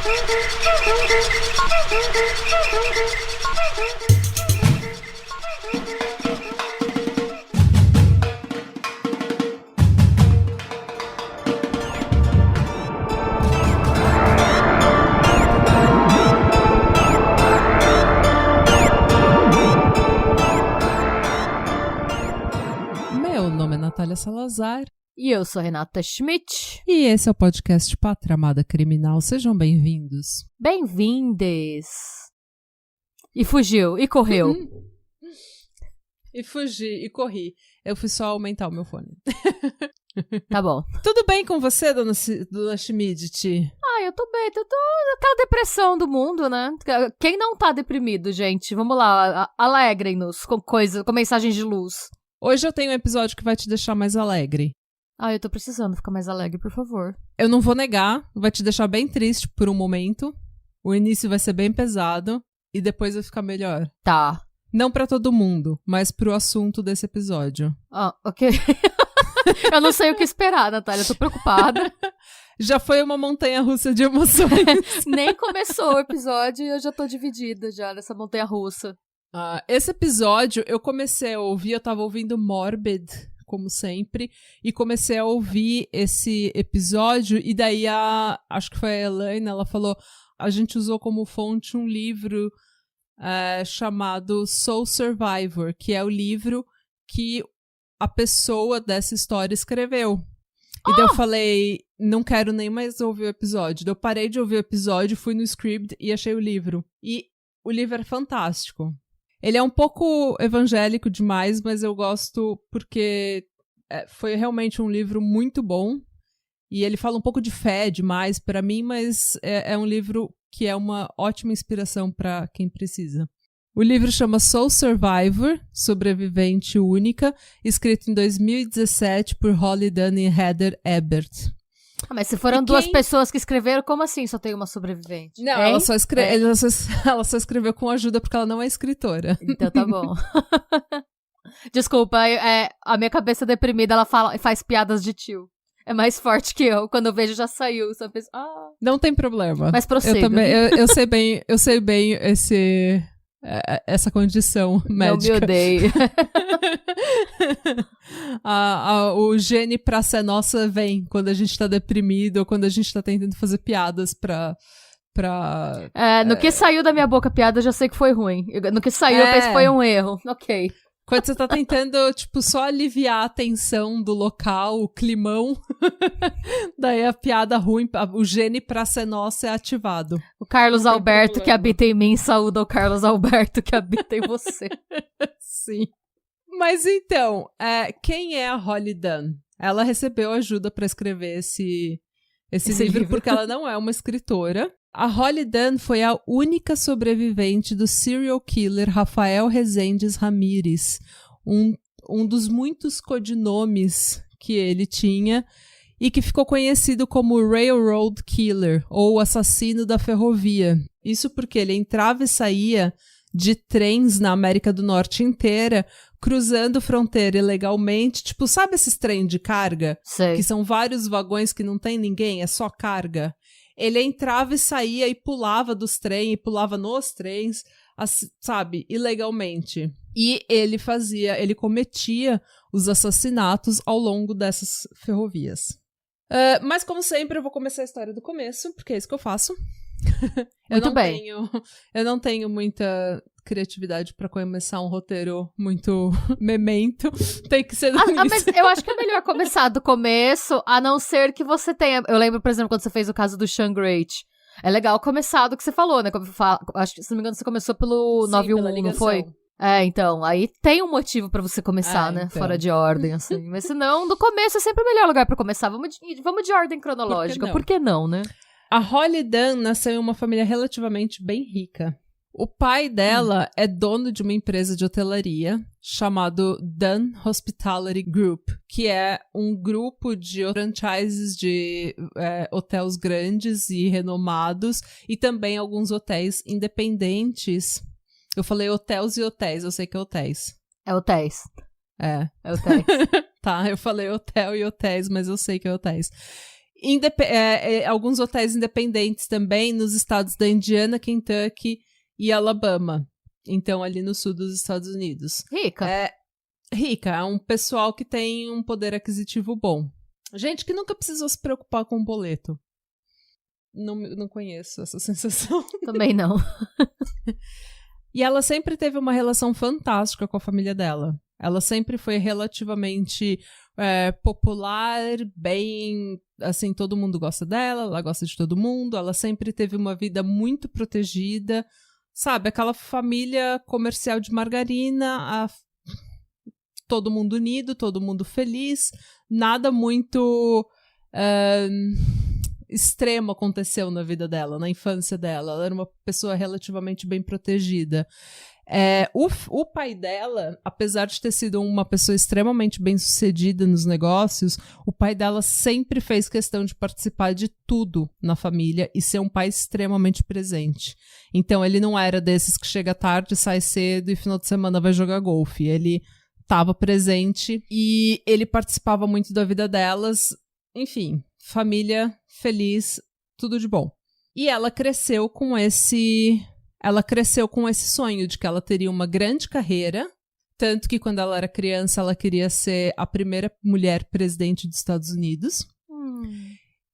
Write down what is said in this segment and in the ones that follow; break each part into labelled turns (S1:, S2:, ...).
S1: Meu nome é Natália Salazar.
S2: E eu sou Renata Schmidt.
S1: E esse é o podcast Pátria Amada Criminal. Sejam bem-vindos.
S2: Bem-vindes. E fugiu, e correu.
S1: E fugi, e corri. Eu fui só aumentar o meu fone.
S2: Tá bom.
S1: Tudo bem com você, dona Schmidt?
S2: Eu tô bem, tô aquela depressão do mundo, né? Quem não tá deprimido, gente? Vamos lá, alegrem-nos com mensagens de luz.
S1: Hoje eu tenho um episódio que vai te deixar mais alegre.
S2: Eu tô precisando ficar mais alegre, por favor.
S1: Eu não vou negar, vai te deixar bem triste por um momento. O início vai ser bem pesado e depois vai ficar melhor.
S2: Tá.
S1: Não pra todo mundo, mas pro assunto desse episódio.
S2: Ok. Eu não sei o que esperar, Natália, eu tô preocupada.
S1: Já foi uma montanha-russa de emoções.
S2: Nem começou o episódio e eu já tô dividida já nessa montanha-russa.
S1: Esse episódio eu comecei a ouvir, eu tava ouvindo Morbid, como sempre, e comecei a ouvir esse episódio, e daí acho que foi a Elaine, ela falou, a gente usou como fonte um livro chamado Soul Survivor, que é o livro que a pessoa dessa história escreveu. E daí eu falei, não quero nem mais ouvir o episódio. Daí eu parei de ouvir o episódio, fui no Scribd e achei o livro. E o livro é fantástico. Ele é um pouco evangélico demais, mas eu gosto porque foi realmente um livro muito bom. E ele fala um pouco de fé demais pra mim, mas é um livro que é uma ótima inspiração pra quem precisa. O livro chama Soul Survivor, Sobrevivente Única, escrito em 2017 por Holly Dunn e Heather Ebert.
S2: Mas se foram duas pessoas que escreveram, como assim só tem uma sobrevivente?
S1: Não, ela só escreveu com ajuda porque ela não é escritora.
S2: Então tá bom. Desculpa, a minha cabeça deprimida, ela faz piadas de tio. É mais forte que eu. Quando eu vejo, já saiu. Só penso,
S1: Não tem problema.
S2: Mas prossiga.
S1: Eu também, eu sei bem essa condição médica.
S2: Não me odeio.
S1: O gene pra ser nossa vem quando a gente tá deprimido ou quando a gente tá tentando fazer piadas pra
S2: no que saiu da minha boca piada, eu já sei que foi ruim. No que saiu, eu pensei que foi um erro. Ok.
S1: Quando você tá tentando, só aliviar a tensão do local, o climão, daí a piada ruim, o gene pra ser nossa é ativado.
S2: O Carlos Alberto que habita em mim, saúda o Carlos Alberto que habita em você.
S1: Sim. Mas então, quem é a Holly Dunn? Ela recebeu ajuda pra escrever esse livro porque ela não é uma escritora. A Holly Dunn foi a única sobrevivente do serial killer Rafael Rezendes Ramírez, um dos muitos codinomes que ele tinha e que ficou conhecido como Railroad Killer, ou assassino da ferrovia. Isso porque ele entrava e saía de trens na América do Norte inteira, cruzando fronteira ilegalmente, sabe esses trens de carga?
S2: Sei.
S1: Que são vários vagões que não tem ninguém, é só carga. Ele entrava e saía e pulava dos trens, e pulava nos trens, sabe, ilegalmente. E ele cometia os assassinatos ao longo dessas ferrovias. Mas, como sempre, eu vou começar a história do começo, porque é isso que eu faço. Eu não tenho muita criatividade pra começar um roteiro muito memento. Tem que ser do início.
S2: Mas eu acho que é melhor começar do começo, a não ser que você tenha... Eu lembro, por exemplo, quando você fez o caso do Sean Great. É legal começar do que você falou, né? Acho que, se não me engano, você começou pelo 911, não foi? Então, aí tem um motivo pra você começar, né?
S1: Então.
S2: Fora de ordem, assim. Mas se não, do começo é sempre o melhor lugar pra começar. Vamos de ordem cronológica. Por que não, né?
S1: A Holly Dunn nasceu em uma família relativamente bem rica. O pai dela é dono de uma empresa de hotelaria chamado Dunn Hospitality Group, que é um grupo de franchises de hotéis grandes e renomados e também alguns hotéis independentes. Eu falei hotéis e hotéis, eu sei que é hotéis.
S2: É hotéis.
S1: É
S2: hotéis.
S1: Tá, eu falei hotel e hotéis, mas eu sei que é hotéis. alguns hotéis independentes também nos estados da Indiana, Kentucky e Alabama. Então, ali no sul dos Estados Unidos.
S2: Rica.
S1: Rica, é um pessoal que tem um poder aquisitivo bom. Gente que nunca precisou se preocupar com o boleto. Não conheço essa sensação.
S2: Também não.
S1: E ela sempre teve uma relação fantástica com a família dela. Ela sempre foi relativamente popular, bem... Assim, todo mundo gosta dela, ela gosta de todo mundo. Ela sempre teve uma vida muito protegida. Sabe, aquela família comercial de margarina, todo mundo unido, todo mundo feliz. Nada muito extremo aconteceu na vida dela, na infância dela. Ela era uma pessoa relativamente bem protegida. O pai dela, apesar de ter sido uma pessoa extremamente bem-sucedida nos negócios, o pai dela sempre fez questão de participar de tudo na família e ser um pai extremamente presente. Então, ele não era desses que chega tarde, sai cedo e final de semana vai jogar golfe. Ele estava presente e ele participava muito da vida delas. Enfim, família feliz, tudo de bom. E ela cresceu com esse sonho de que ela teria uma grande carreira, tanto que quando ela era criança ela queria ser a primeira mulher presidente dos Estados Unidos.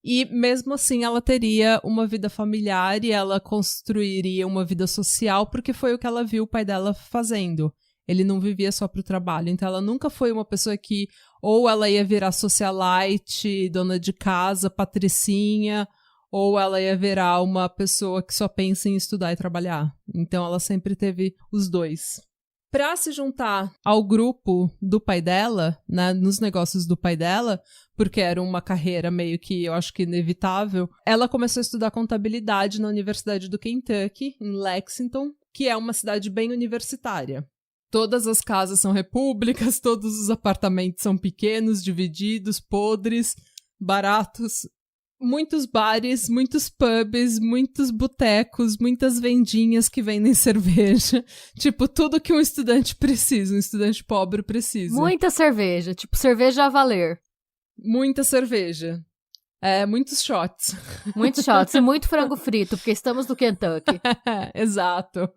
S1: E mesmo assim ela teria uma vida familiar e ela construiria uma vida social, porque foi o que ela viu o pai dela fazendo. Ele não vivia só pro trabalho, então ela nunca foi uma pessoa que ou ela ia virar socialite, dona de casa, patricinha, ou ela ia virar uma pessoa que só pensa em estudar e trabalhar. Então ela sempre teve os dois. Para se juntar ao grupo do pai dela, né, nos negócios do pai dela, porque era uma carreira meio que, eu acho que inevitável, ela começou a estudar contabilidade na Universidade do Kentucky, em Lexington, que é uma cidade bem universitária. Todas as casas são repúblicas, todos os apartamentos são pequenos, divididos, podres, baratos. Muitos bares, muitos pubs, muitos botecos, muitas vendinhas que vendem cerveja. Tipo, tudo que um estudante precisa, um estudante pobre precisa.
S2: Muita cerveja, tipo, cerveja a valer.
S1: Muita cerveja. Muitos shots.
S2: Muitos shots e muito frango frito, porque estamos no Kentucky.
S1: Exato.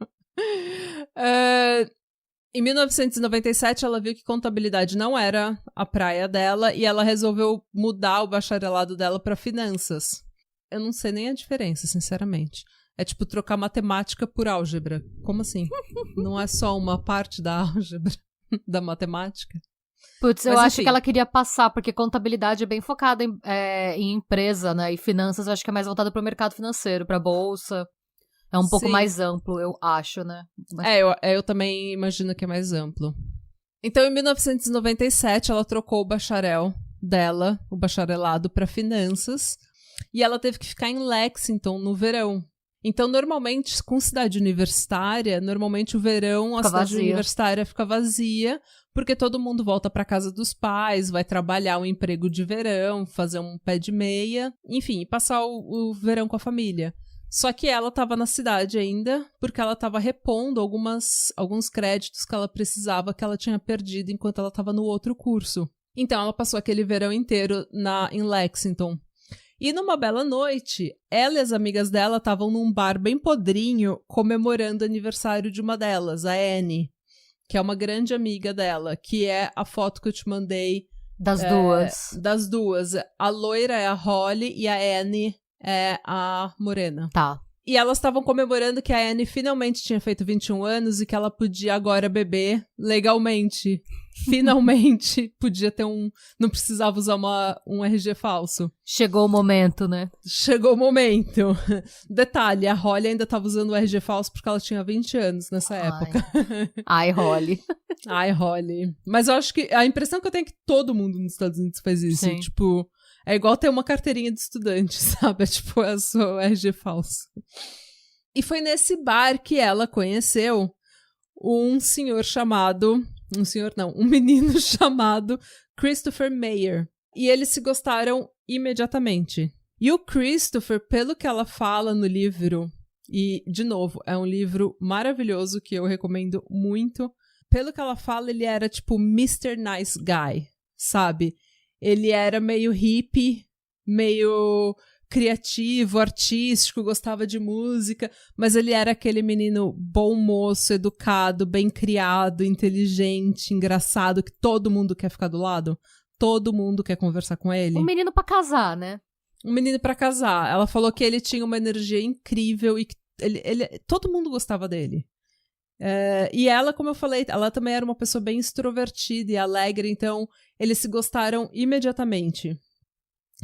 S1: Em 1997, ela viu que contabilidade não era a praia dela e ela resolveu mudar o bacharelado dela para finanças. Eu não sei nem a diferença, sinceramente. É tipo trocar matemática por álgebra. Como assim? Não é só uma parte da álgebra, da matemática?
S2: Putz, eu acho que ela queria passar, porque contabilidade é bem focada em empresa, né? E finanças eu acho que é mais voltada para o mercado financeiro, para bolsa. É um pouco mais amplo, eu acho, né?
S1: Eu também imagino que é mais amplo. Então, em 1997, ela trocou o bacharel dela, o bacharelado, para finanças. E ela teve que ficar em Lexington no verão. Então, normalmente, com cidade universitária, o verão, a cidade universitária fica vazia, porque todo mundo volta para casa dos pais, vai trabalhar um emprego de verão, fazer um pé de meia, enfim, e passar o verão com a família. Só que ela estava na cidade ainda, porque ela estava repondo alguns créditos que ela precisava, que ela tinha perdido enquanto ela estava no outro curso. Então, ela passou aquele verão inteiro em Lexington. E numa bela noite, ela e as amigas dela estavam num bar bem podrinho, comemorando o aniversário de uma delas, a Annie, que é uma grande amiga dela, que é a foto que eu te mandei. Das duas. A loira é a Holly e a Annie é a morena.
S2: Tá.
S1: E elas estavam comemorando que a Annie finalmente tinha feito 21 anos e que ela podia agora beber legalmente. Finalmente podia ter não precisava usar um RG falso.
S2: Chegou o momento, né?
S1: Chegou o momento. Detalhe, a Holly ainda estava usando o RG falso porque ela tinha 20 anos nessa época.
S2: Ai, Holly.
S1: Ai, Holly. Mas eu acho que a impressão que eu tenho é que todo mundo nos Estados Unidos faz isso. Sim. Tipo, é igual ter uma carteirinha de estudante, sabe? É tipo, é o seu RG falso. E foi nesse bar que ela conheceu um menino chamado Christopher Mayer. E eles se gostaram imediatamente. E o Christopher, pelo que ela fala no livro, e, de novo, é um livro maravilhoso que eu recomendo muito. Pelo que ela fala, ele era tipo Mr. Nice Guy, sabe? Ele era meio hippie, meio criativo, artístico, gostava de música, mas ele era aquele menino bom moço, educado, bem criado, inteligente, engraçado, que todo mundo quer ficar do lado. Todo mundo quer conversar com ele.
S2: Um menino pra casar, né?
S1: Um menino pra casar. Ela falou que ele tinha uma energia incrível e que todo mundo gostava dele. E ela, como eu falei, ela também era uma pessoa bem extrovertida e alegre, então eles se gostaram imediatamente.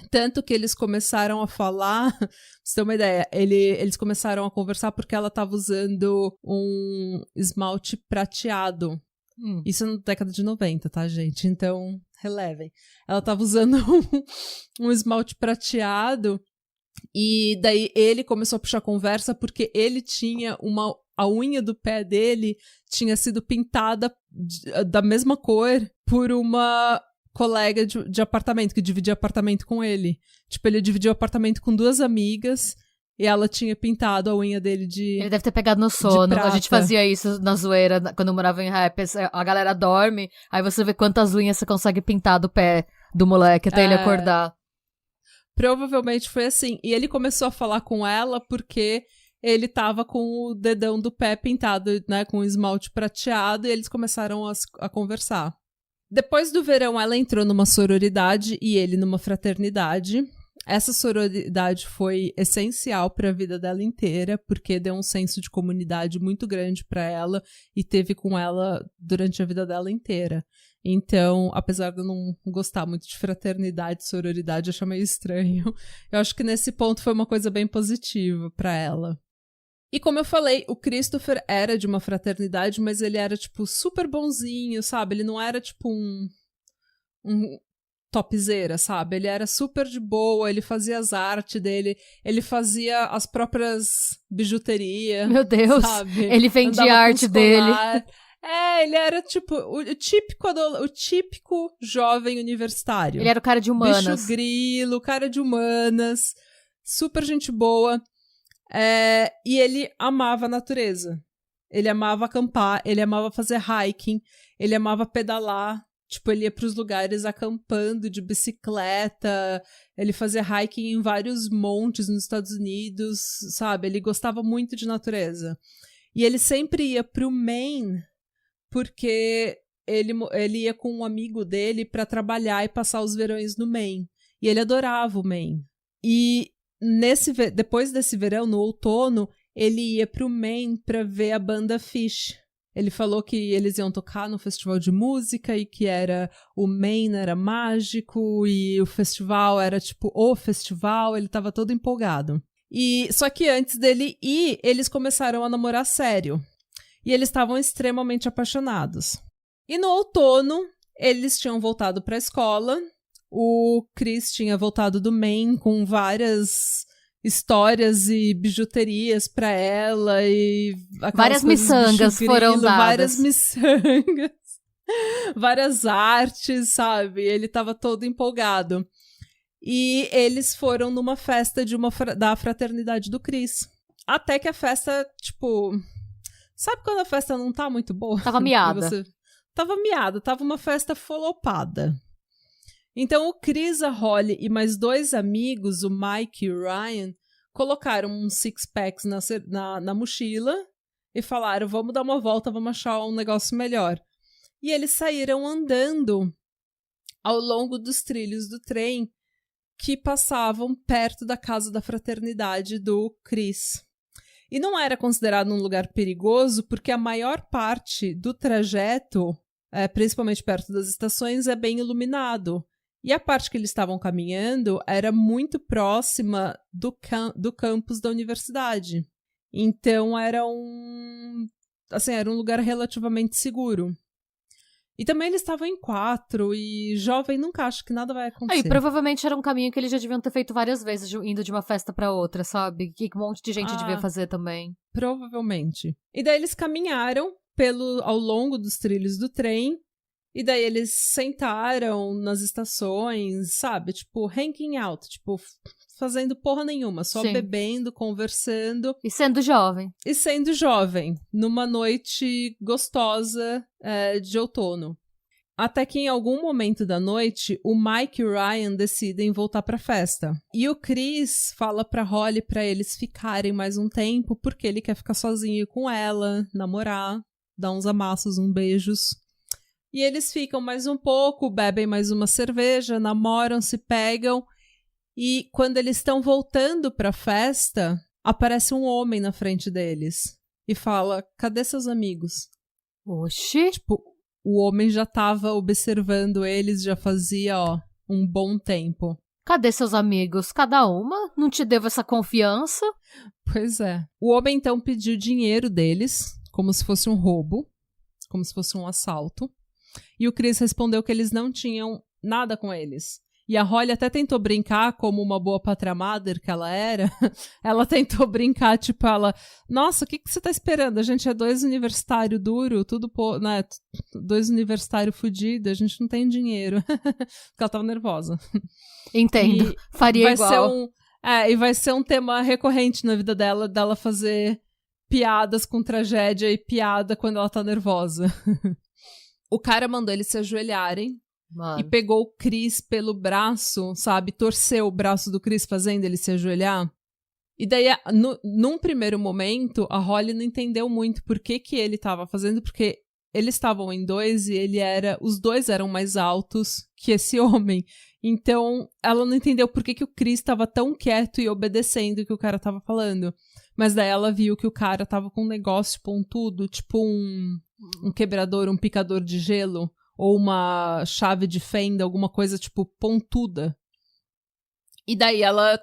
S1: Tanto que eles começaram a falar, pra você ter uma ideia, eles começaram a conversar porque ela estava usando um esmalte prateado. Isso na década de 90, tá, gente? Então, relevem. Ela estava usando um esmalte prateado e daí ele começou a puxar conversa porque ele tinha a unha do pé dele tinha sido pintada da mesma cor por uma colega de apartamento, que dividia apartamento com ele. Tipo, ele dividiu apartamento com 2 amigas e ela tinha pintado a unha dele de
S2: Ele deve ter pegado no sono. A gente fazia isso na zoeira quando eu morava em rap. A galera dorme, aí você vê quantas unhas você consegue pintar do pé do moleque até ele acordar.
S1: Provavelmente foi assim. E ele começou a falar com ela porque ele tava com o dedão do pé pintado, né, com esmalte prateado, e eles começaram a conversar. Depois do verão, ela entrou numa sororidade e ele numa fraternidade. Essa sororidade foi essencial para a vida dela inteira, porque deu um senso de comunidade muito grande para ela e teve com ela durante a vida dela inteira. Então, apesar de eu não gostar muito de fraternidade, sororidade, eu achei meio estranho. Eu acho que nesse ponto foi uma coisa bem positiva para ela. E como eu falei, o Christopher era de uma fraternidade, mas ele era, tipo, super bonzinho, sabe? Ele não era, tipo, um topzera, sabe? Ele era super de boa, ele fazia as artes dele, ele fazia as próprias bijuterias.
S2: Meu Deus,
S1: sabe?
S2: Ele vendia a arte dele.
S1: Ele era, tipo, o típico jovem universitário.
S2: Ele era o cara de humanas.
S1: Bicho grilo, cara de humanas, super gente boa. E ele amava a natureza. Ele amava acampar, ele amava fazer hiking, ele amava pedalar. Tipo, ele ia pros lugares acampando de bicicleta, ele fazia hiking em vários montes nos Estados Unidos, sabe? Ele gostava muito de natureza. E ele sempre ia pro Maine, porque ele ia com um amigo dele pra trabalhar e passar os verões no Maine. E ele adorava o Maine. E depois desse verão, no outono, ele ia pro Maine pra ver a banda Phish. Ele falou que eles iam tocar no festival de música e que o Maine era mágico e o festival era tipo o festival, ele tava todo empolgado. Só que antes dele ir, eles começaram a namorar sério. E eles estavam extremamente apaixonados. E no outono, eles tinham voltado pra escola. O Chris tinha voltado do Maine com várias histórias e bijuterias pra ela e
S2: várias miçangas foram dadas.
S1: Várias miçangas, várias artes, sabe? Ele tava todo empolgado. E eles foram numa festa da fraternidade do Chris. Até que a festa, tipo... Sabe quando a festa não tá muito boa?
S2: Tava miada.
S1: Tava miada, tava uma festa folopada. Então o Chris, a Holly e mais 2 amigos, o Mike e o Ryan, colocaram uns 6-packs na mochila e falaram, vamos dar uma volta, vamos achar um negócio melhor. E eles saíram andando ao longo dos trilhos do trem que passavam perto da casa da fraternidade do Chris. E não era considerado um lugar perigoso porque a maior parte do trajeto, principalmente perto das estações, é bem iluminado. E a parte que eles estavam caminhando era muito próxima do campus da universidade. Então era um lugar relativamente seguro. E também eles estavam em 4 e jovem nunca acha que nada vai acontecer.
S2: E provavelmente era um caminho que eles já deviam ter feito várias vezes, indo de uma festa pra outra, sabe? Que um monte de gente devia fazer também.
S1: Provavelmente. E daí eles caminharam ao longo dos trilhos do trem. E daí eles sentaram nas estações, sabe? Tipo, hanging out. Tipo, fazendo porra nenhuma. Só
S2: Sim.
S1: bebendo, conversando.
S2: E sendo jovem.
S1: Numa noite gostosa de outono. Até que em algum momento da noite, o Mike e o Ryan decidem voltar pra festa. E o Chris fala pra Holly pra eles ficarem mais um tempo, porque ele quer ficar sozinho com ela, namorar, dar uns amassos, uns beijos. E eles ficam mais um pouco, bebem mais uma cerveja, namoram, se pegam. E quando eles estão voltando pra festa, aparece um homem na frente deles. E fala, cadê seus amigos?
S2: Oxi.
S1: Tipo, o homem já tava observando eles, já fazia, um bom tempo.
S2: Cadê seus amigos? Cada uma? Não te devo essa confiança?
S1: Pois é. O homem, então, pediu dinheiro deles, como se fosse um roubo, como se fosse um assalto. E o Chris respondeu que eles não tinham nada com eles. E a Holly até tentou brincar, como uma boa pátria mother que ela era. Ela tentou brincar, tipo, nossa, o que você tá esperando? A gente é 2 universitários duro, tudo, né? 2 universitários fudidos, a gente não tem dinheiro. Porque ela tava nervosa.
S2: Entendo. Faria igual.
S1: E vai ser um tema recorrente na vida dela fazer piadas com tragédia e piada quando ela tá nervosa. O cara mandou eles se ajoelharem.
S2: Mano.
S1: E pegou o Chris pelo braço, sabe? Torceu o braço do Chris fazendo ele se ajoelhar. E daí, num primeiro momento, a Holly não entendeu muito por que ele tava fazendo, porque eles estavam em 2 e os 2 eram mais altos que esse homem. Então, ela não entendeu por que o Chris tava tão quieto e obedecendo o que o cara tava falando. Mas daí ela viu que o cara tava com um negócio pontudo, tipo um quebrador, um picador de gelo. Ou uma chave de fenda, alguma coisa, tipo, pontuda. E daí ela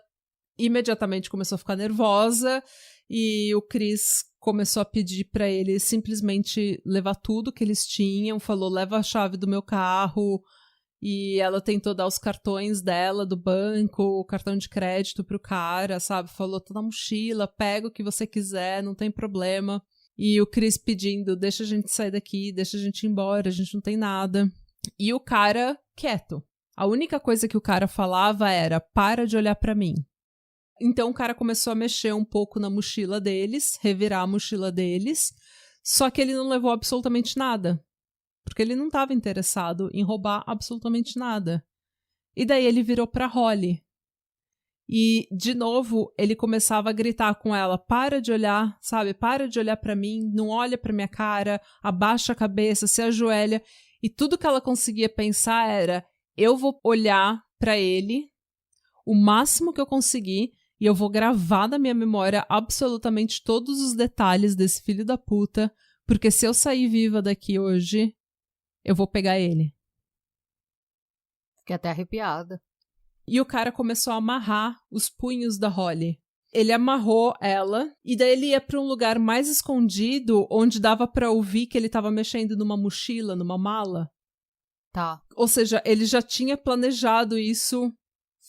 S1: imediatamente começou a ficar nervosa e o Chris começou a pedir pra ele simplesmente levar tudo que eles tinham, falou, leva a chave do meu carro, e ela tentou dar os cartões dela, do banco, o cartão de crédito pro cara, sabe? Falou, tá na mochila, pega o que você quiser, não tem problema. E o Chris pedindo, deixa a gente sair daqui, deixa a gente ir embora, a gente não tem nada. E o cara quieto. A única coisa que o cara falava era, para de olhar pra mim. Então o cara começou a mexer um pouco na mochila deles, revirar a mochila deles, só que ele não levou absolutamente nada. Porque ele não estava interessado em roubar absolutamente nada. E daí ele virou pra Holly. E, de novo, ele começava a gritar com ela, para de olhar, sabe? Para de olhar pra mim, não olha pra minha cara, abaixa a cabeça, se ajoelha. E tudo que ela conseguia pensar era, eu vou olhar pra ele o máximo que eu conseguir e eu vou gravar na minha memória absolutamente todos os detalhes desse filho da puta, porque se eu sair viva daqui hoje, eu vou pegar ele.
S2: Fiquei até arrepiada.
S1: E o cara começou a amarrar os punhos da Holly. Ele amarrou ela, e daí ele ia pra um lugar mais escondido, onde dava pra ouvir que ele tava mexendo numa mochila, numa mala.
S2: Tá.
S1: Ou seja, ele já tinha planejado isso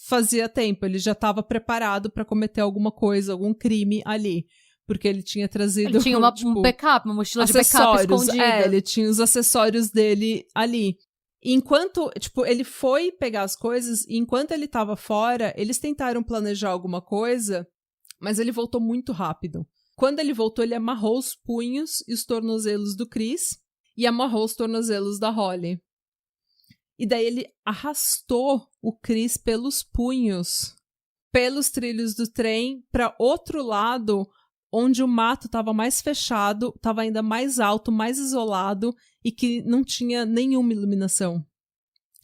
S1: fazia tempo, ele já tava preparado pra cometer alguma coisa, algum crime ali. Porque ele tinha trazido...
S2: Ele tinha um backup, uma mochila de backup escondida.
S1: Ele tinha os acessórios dele ali. Enquanto, ele foi pegar as coisas, e enquanto ele tava fora, eles tentaram planejar alguma coisa, mas ele voltou muito rápido. Quando ele voltou, ele amarrou os punhos e os tornozelos do Chris, e amarrou os tornozelos da Holly. E daí ele arrastou o Chris pelos punhos, pelos trilhos do trem, para outro lado, onde o mato estava mais fechado, estava ainda mais alto, mais isolado e que não tinha nenhuma iluminação.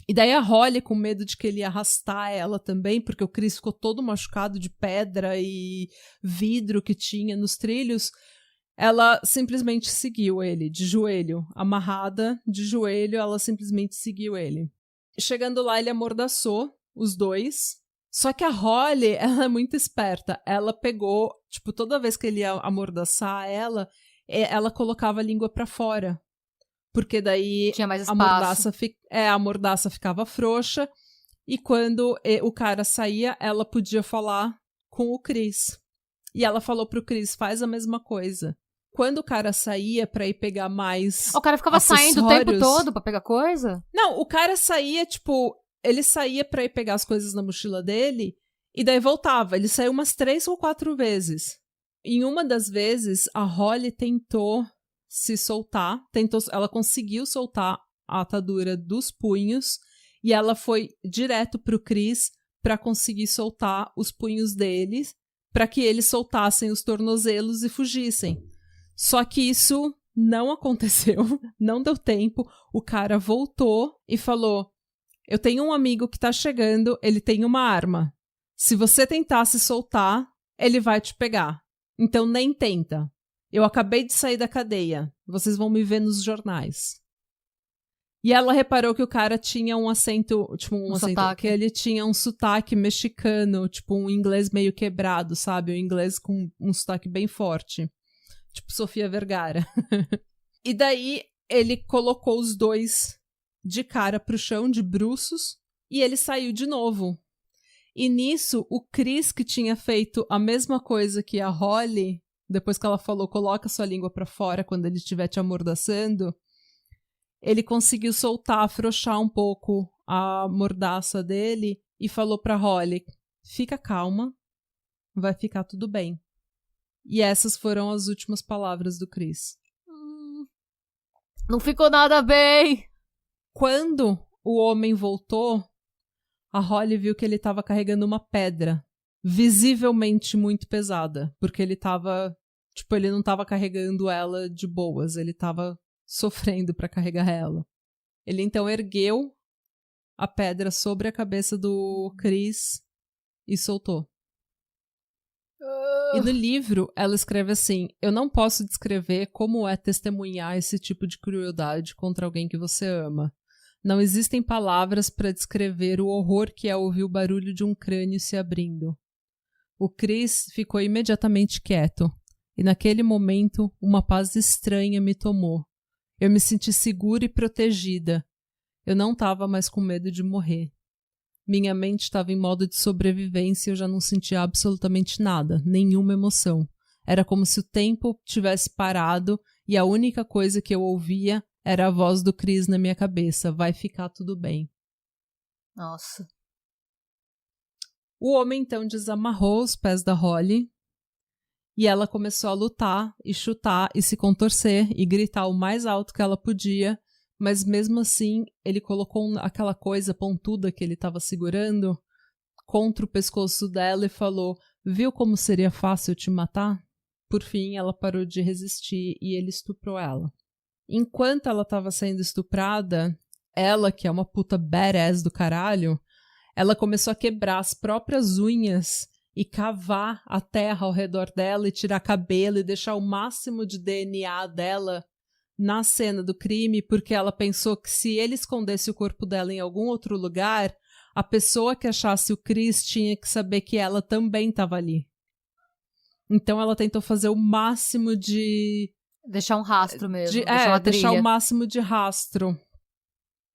S1: E daí a Holly, com medo de que ele ia arrastar ela também, porque o Chris ficou todo machucado de pedra e vidro que tinha nos trilhos, ela simplesmente seguiu ele, de joelho, amarrada, de joelho, ela simplesmente seguiu ele. Chegando lá, ele amordaçou os 2. Só que a Holly, ela é muito esperta. Ela pegou, toda vez que ele ia amordaçar ela colocava a língua pra fora. Porque daí
S2: tinha mais espaço.
S1: A mordaça ficava frouxa. E quando o cara saía, ela podia falar com o Chris. E ela falou pro Chris, faz a mesma coisa. Quando o cara saía pra ir pegar mais
S2: o cara ficava saindo o tempo todo pra pegar coisa?
S1: Não, o cara saía, ele saía pra ir pegar as coisas na mochila dele e daí voltava. Ele saiu umas 3 ou 4 vezes. Em uma das vezes, a Holly tentou se soltar. Ela conseguiu soltar a atadura dos punhos e ela foi direto pro Chris para conseguir soltar os punhos deles, para que eles soltassem os tornozelos e fugissem. Só que isso não aconteceu, não deu tempo. O cara voltou e falou: eu tenho um amigo que tá chegando, ele tem uma arma. Se você tentar se soltar, ele vai te pegar. Então nem tenta. Eu acabei de sair da cadeia. Vocês vão me ver nos jornais. E ela reparou que o cara tinha um acento, tipo, um acento,
S2: sotaque.
S1: que ele tinha um sotaque mexicano, tipo, um inglês meio quebrado, sabe? Um inglês com um sotaque bem forte. Tipo, Sofia Vergara. E daí, ele colocou os dois de cara pro chão, de bruços, e ele saiu de novo. E nisso, o Chris, que tinha feito a mesma coisa que a Holly, depois que ela falou, coloca sua língua pra fora quando ele estiver te amordaçando, ele conseguiu soltar, afrouxar um pouco a mordaça dele e falou pra Holly: fica calma, vai ficar tudo bem. E essas foram as últimas palavras do Chris.
S2: Não ficou nada bem!
S1: Quando o homem voltou, a Holly viu que ele estava carregando uma pedra, visivelmente muito pesada, porque ele tava, tipo, ele não estava carregando ela de boas, ele estava sofrendo para carregar ela. Ele então ergueu a pedra sobre a cabeça do Chris e soltou. E no livro, ela escreve assim: eu não posso descrever como é testemunhar esse tipo de crueldade contra alguém que você ama. Não existem palavras para descrever o horror que é ouvir o barulho de um crânio se abrindo. O Chris ficou imediatamente quieto, e naquele momento uma paz estranha me tomou. Eu me senti segura e protegida. Eu não estava mais com medo de morrer. Minha mente estava em modo de sobrevivência e eu já não sentia absolutamente nada, nenhuma emoção. Era como se o tempo tivesse parado e a única coisa que eu ouvia era a voz do Chris na minha cabeça: vai ficar tudo bem.
S2: Nossa.
S1: O homem então desamarrou os pés da Holly e ela começou a lutar e chutar e se contorcer e gritar o mais alto que ela podia. Mas mesmo assim, ele colocou aquela coisa pontuda que ele estava segurando contra o pescoço dela e falou: viu como seria fácil te matar? Por fim, ela parou de resistir e ele estuprou ela. Enquanto ela estava sendo estuprada, ela, que é uma puta badass do caralho, ela começou a quebrar as próprias unhas e cavar a terra ao redor dela e tirar cabelo e deixar o máximo de DNA dela na cena do crime, porque ela pensou que se ele escondesse o corpo dela em algum outro lugar, a pessoa que achasse o Chris tinha que saber que ela também estava ali. Então ela tentou fazer o máximo de...
S2: deixar um rastro mesmo.
S1: deixar o máximo de rastro.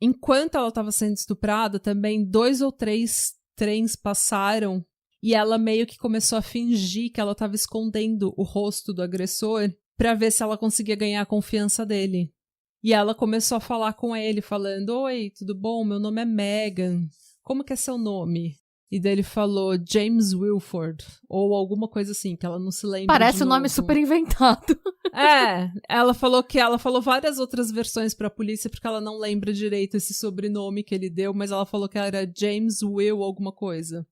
S1: Enquanto ela estava sendo estuprada, também 2 ou 3 trens passaram e ela meio que começou a fingir que ela estava escondendo o rosto do agressor pra ver se ela conseguia ganhar a confiança dele. E ela começou a falar com ele, falando: oi, tudo bom? Meu nome é Megan. Como que é seu nome? E daí ele falou James Wilford, ou alguma coisa assim, que ela não se lembra.
S2: Parece um nome super inventado.
S1: Ela falou várias outras versões pra polícia, porque ela não lembra direito esse sobrenome que ele deu, mas ela falou que era James Will alguma coisa.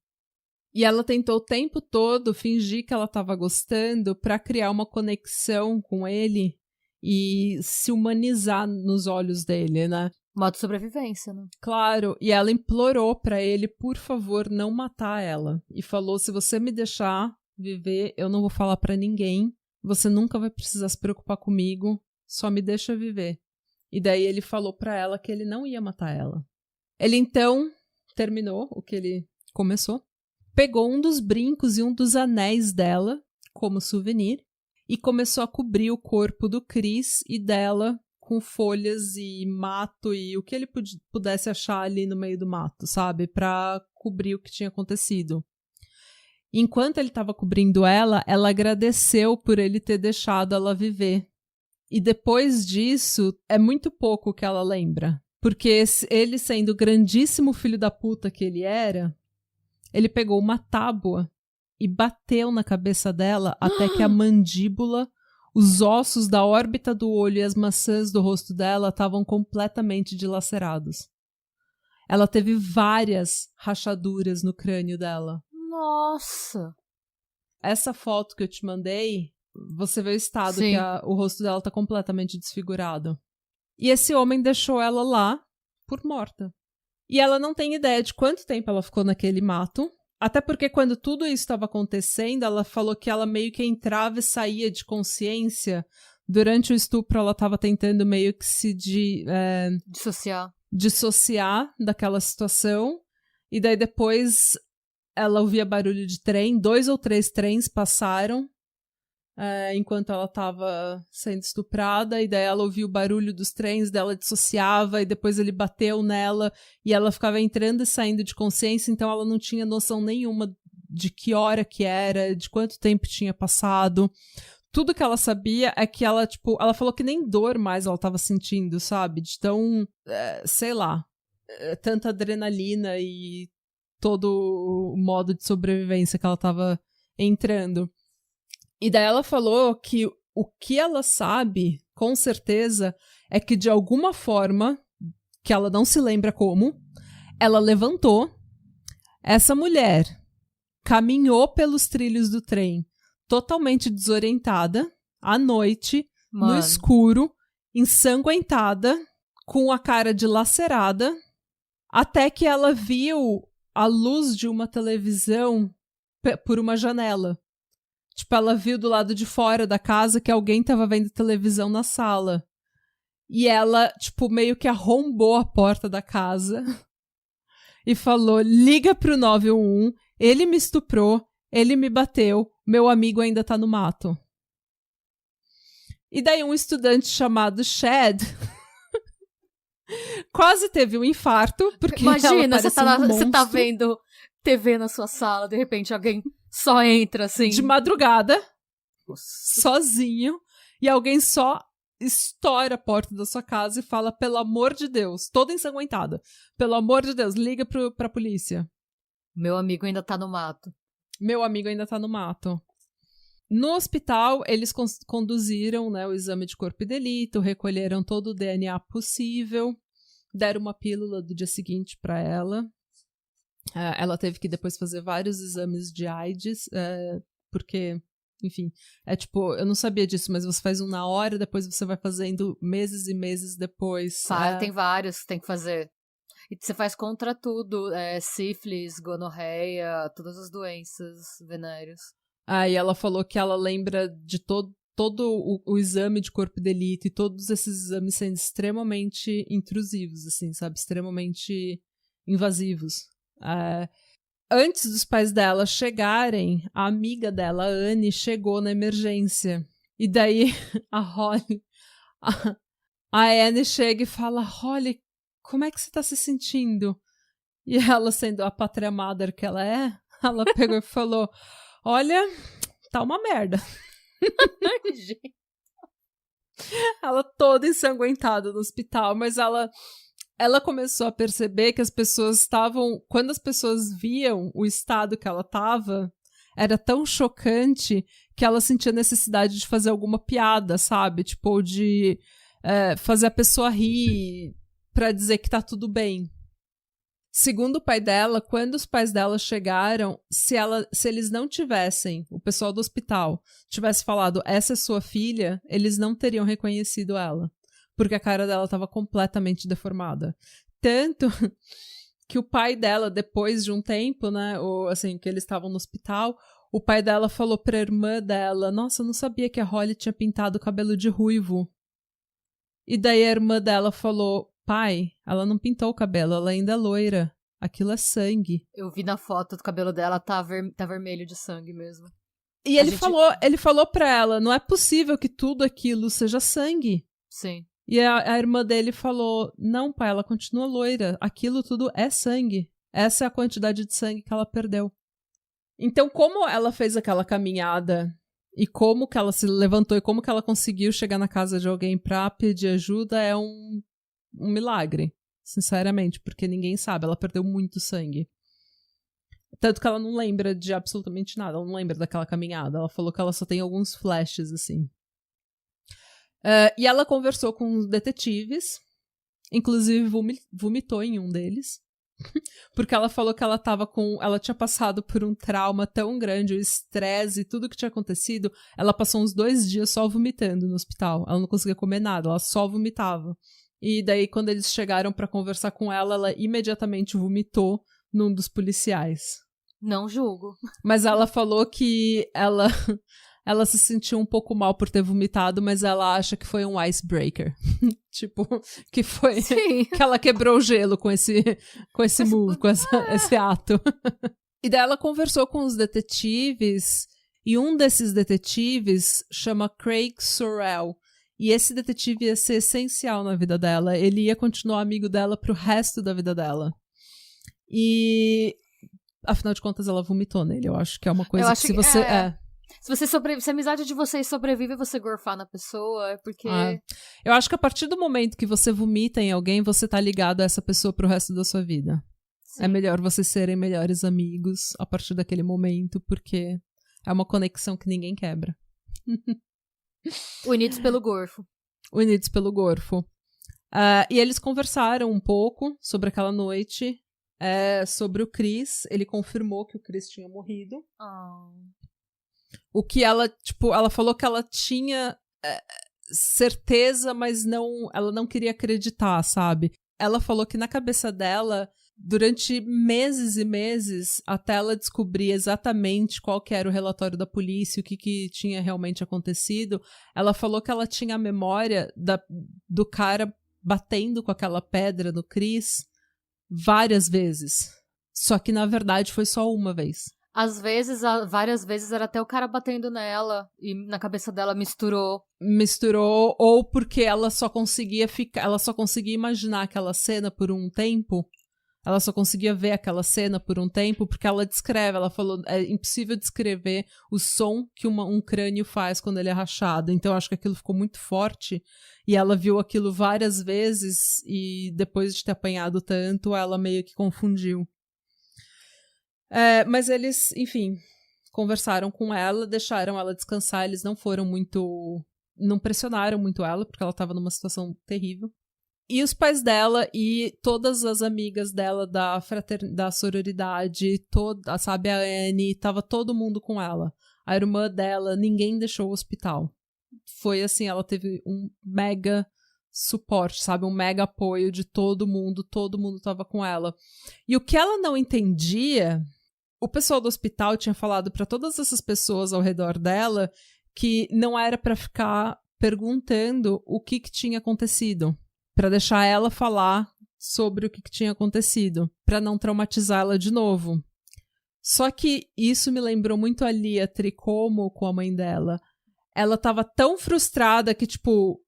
S1: E ela tentou o tempo todo fingir que ela estava gostando para criar uma conexão com ele e se humanizar nos olhos dele, né?
S2: Modo sobrevivência, né?
S1: Claro, e ela implorou para ele, por favor, não matar ela. E falou: se você me deixar viver, eu não vou falar para ninguém, você nunca vai precisar se preocupar comigo, só me deixa viver. E daí ele falou para ela que ele não ia matar ela. Ele então terminou o que ele começou. Pegou um dos brincos e um dos anéis dela como souvenir e começou a cobrir o corpo do Chris e dela com folhas e mato e o que ele pudesse achar ali no meio do mato, sabe? Pra cobrir o que tinha acontecido. Enquanto ele estava cobrindo ela, ela agradeceu por ele ter deixado ela viver. E depois disso, é muito pouco que ela lembra. Porque ele, sendo o grandíssimo filho da puta que ele era, ele pegou uma tábua e bateu na cabeça dela até que a mandíbula, Os ossos da órbita do olho e as maçãs do rosto dela estavam completamente dilacerados. Ela teve várias rachaduras no crânio dela.
S2: Nossa!
S1: Essa foto que eu te mandei, você vê o estado
S2: Sim.
S1: que o rosto dela tá completamente desfigurado. E esse homem deixou ela lá por morta. E ela não tem ideia de quanto tempo ela ficou naquele mato. Até porque quando tudo isso estava acontecendo, ela falou que ela meio que entrava e saía de consciência. Durante o estupro, ela estava tentando meio que se dissociar daquela situação. E daí depois ela ouvia barulho de trem. 2 ou 3 trens passaram enquanto ela estava sendo estuprada. E daí ela ouvia o barulho dos trens, dela dissociava. E depois ele bateu nela. E ela ficava entrando e saindo de consciência. Então ela não tinha noção nenhuma de que hora que era, de quanto tempo tinha passado. Tudo que ela sabia é que ela, tipo, ela falou que nem dor mais ela tava sentindo, sabe? De tão, sei lá, tanta adrenalina e todo o modo de sobrevivência que ela tava entrando. E daí ela falou que o que ela sabe, com certeza, é que de alguma forma, que ela não se lembra como, ela levantou, essa mulher caminhou pelos trilhos do trem, totalmente desorientada, à noite, no escuro, ensanguentada, com a cara dilacerada, até que ela viu a luz de uma televisão por uma janela. Tipo, ela viu do lado de fora da casa que alguém tava vendo televisão na sala. E ela, tipo, meio que arrombou a porta da casa e falou, liga pro 911, ele me estuprou, ele me bateu, meu amigo ainda tá no mato. E daí um estudante chamado Chad quase teve um infarto, porque
S2: imagina,
S1: você
S2: tá vendo TV na sua sala, de repente alguém só entra assim.
S1: De madrugada, sozinho, e alguém só estoura a porta da sua casa e fala, pelo amor de Deus, toda ensanguentada, pelo amor de Deus, liga pra polícia.
S2: Meu amigo ainda tá no mato.
S1: Meu amigo ainda tá no mato. No hospital, eles conduziram, né, o exame de corpo e delito, recolheram todo o DNA possível, deram uma pílula do dia seguinte pra ela. Ela teve que depois fazer vários exames de AIDS, porque, enfim, tipo, eu não sabia disso, mas você faz um na hora, depois você vai fazendo meses e meses depois.
S2: Tem vários que tem que fazer. E você faz contra tudo, sífilis, gonorreia, todas as doenças venéreas.
S1: E ela falou que ela lembra de todo o exame de corpo e delito e todos esses exames sendo extremamente intrusivos, assim, sabe? Extremamente invasivos. Antes dos pais dela chegarem, a amiga dela, a Anne, chegou na emergência. E daí a Holly, a Anne chega e fala, Holly, como é que você tá se sentindo? E ela, sendo a pátria mother que ela é, ela pegou e falou, olha, tá uma merda. Ela toda ensanguentada no hospital, mas ela começou a perceber que as pessoas estavam... Quando as pessoas viam o estado que ela estava, era tão chocante que ela sentia necessidade de fazer alguma piada, sabe? Tipo, de fazer a pessoa rir pra dizer que tá tudo bem. Segundo o pai dela, quando os pais dela chegaram, se eles não tivessem, o pessoal do hospital, tivesse falado, essa é sua filha, eles não teriam reconhecido ela. Porque a cara dela estava completamente deformada. Tanto que o pai dela, depois de um tempo, né, assim, que eles estavam no hospital, o pai dela falou pra irmã dela, nossa, eu não sabia que a Holly tinha pintado o cabelo de ruivo. E daí a irmã dela falou, pai, ela não pintou o cabelo, ela ainda é loira. Aquilo é sangue.
S2: Eu vi na foto do cabelo dela, tá vermelho de sangue mesmo.
S1: E ele falou pra ela, não é possível que tudo aquilo seja sangue.
S2: Sim.
S1: E a irmã dele falou, não, pai, ela continua loira. Aquilo tudo é sangue. Essa é a quantidade de sangue que ela perdeu. Então, como ela fez aquela caminhada e como que ela se levantou e como que ela conseguiu chegar na casa de alguém pra pedir ajuda é um milagre, sinceramente, porque ninguém sabe. Ela perdeu muito sangue. Tanto que ela não lembra de absolutamente nada. Ela não lembra daquela caminhada. Ela falou que ela só tem alguns flashes, assim. E ela conversou com os detetives, inclusive vomitou em um deles. Porque ela falou que ela tinha passado por um trauma tão grande, o estresse e tudo que tinha acontecido. Ela passou uns 2 dias só vomitando no hospital. Ela não conseguia comer nada, ela só vomitava. E daí, quando eles chegaram pra conversar com ela, ela imediatamente vomitou num dos policiais.
S2: Não julgo.
S1: Mas ela falou que ela se sentiu um pouco mal por ter vomitado, mas ela acha que foi um icebreaker. Tipo, que foi...
S2: Sim.
S1: Que ela quebrou o gelo com esse move, com esse ato. E daí ela conversou com os detetives, e um desses detetives chama Craig Sorrell. E esse detetive ia ser essencial na vida dela. Ele ia continuar amigo dela pro resto da vida dela. E... Afinal de contas, ela vomitou nele. Eu acho que é uma coisa que se você...
S2: Se a amizade de vocês sobrevive e você gorfar na pessoa, é porque...
S1: Eu acho que a partir do momento que você vomita em alguém, você tá ligado a essa pessoa pro resto da sua vida. Sim. É melhor vocês serem melhores amigos a partir daquele momento, porque é uma conexão que ninguém quebra.
S2: Unidos pelo gorfo.
S1: Unidos pelo gorfo. E eles conversaram um pouco sobre aquela noite, sobre o Chris. Ele confirmou que o Chris tinha morrido. O que ela falou que ela tinha certeza, mas ela não queria acreditar, sabe? Ela falou que na cabeça dela, durante meses e meses, até ela descobrir exatamente qual que era o relatório da polícia, o que tinha realmente acontecido, ela falou que ela tinha a memória do cara batendo com aquela pedra no Chris várias vezes. Só que, na verdade, foi só uma vez.
S2: Às vezes, várias vezes, era até o cara batendo nela e na cabeça dela misturou.
S1: Misturou, ou porque ela só conseguia imaginar aquela cena por um tempo. Ela só conseguia ver aquela cena por um tempo, porque ela descreve, ela falou, é impossível descrever o som que um crânio faz quando ele é rachado. Então, eu acho que aquilo ficou muito forte, e ela viu aquilo várias vezes, e depois de ter apanhado tanto, ela meio que confundiu. Mas eles, enfim, conversaram com ela, deixaram ela descansar, eles não pressionaram muito ela, porque ela estava numa situação terrível. E os pais dela e todas as amigas dela da sororidade, sabe, a Annie, tava todo mundo com ela. A irmã dela, ninguém deixou o hospital. Foi assim, ela teve um mega suporte, sabe, um mega apoio de todo mundo tava com ela. E o que ela não entendia, o pessoal do hospital tinha falado para todas essas pessoas ao redor dela que não era para ficar perguntando o que tinha acontecido, para deixar ela falar sobre o que tinha acontecido, para não traumatizá-la de novo. Só que isso me lembrou muito a Lia Tricomo com a mãe dela. Ela tava tão frustrada que, tipo,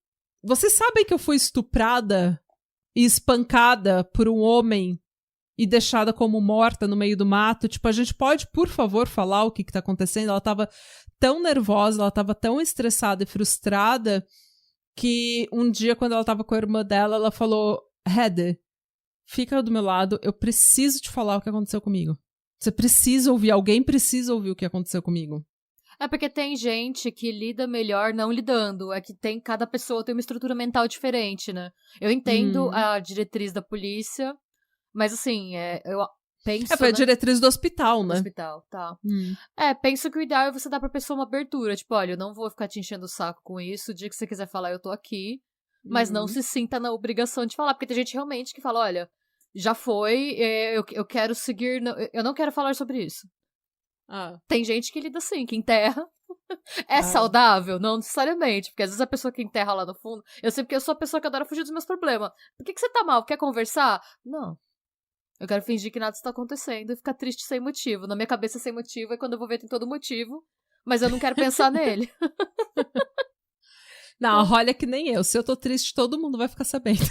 S1: vocês sabem que eu fui estuprada e espancada por um homem e deixada como morta no meio do mato? Tipo, a gente pode, por favor, falar o que tá acontecendo? Ela tava tão nervosa, ela tava tão estressada e frustrada que um dia, quando ela tava com a irmã dela, ela falou: Heather, fica do meu lado, eu preciso te falar o que aconteceu comigo. Você precisa ouvir, alguém precisa ouvir o que aconteceu comigo.
S2: É porque tem gente que lida melhor não lidando. É que cada pessoa tem uma estrutura mental diferente, né? Eu entendo a diretriz da polícia, mas assim, eu penso...
S1: Foi a diretriz do hospital, né?
S2: Do hospital, tá. Penso que o ideal é você dar pra pessoa uma abertura. Tipo, olha, eu não vou ficar te enchendo o saco com isso. O dia que você quiser falar, eu tô aqui. Mas não se sinta na obrigação de falar. Porque tem gente realmente que fala, olha, já foi, eu quero seguir... Eu não quero falar sobre isso. Tem gente que lida assim, que enterra. Saudável? Não necessariamente. Porque às vezes a pessoa que enterra lá no fundo... Eu sei porque eu sou a pessoa que adora fugir dos meus problemas. Por que você tá mal? Quer conversar? Não. Eu quero fingir que nada está acontecendo e ficar triste sem motivo. Na minha cabeça, sem motivo, é quando eu vou ver tem todo motivo, mas eu não quero pensar nele.
S1: Não, olha que nem eu. Se eu tô triste, todo mundo vai ficar sabendo.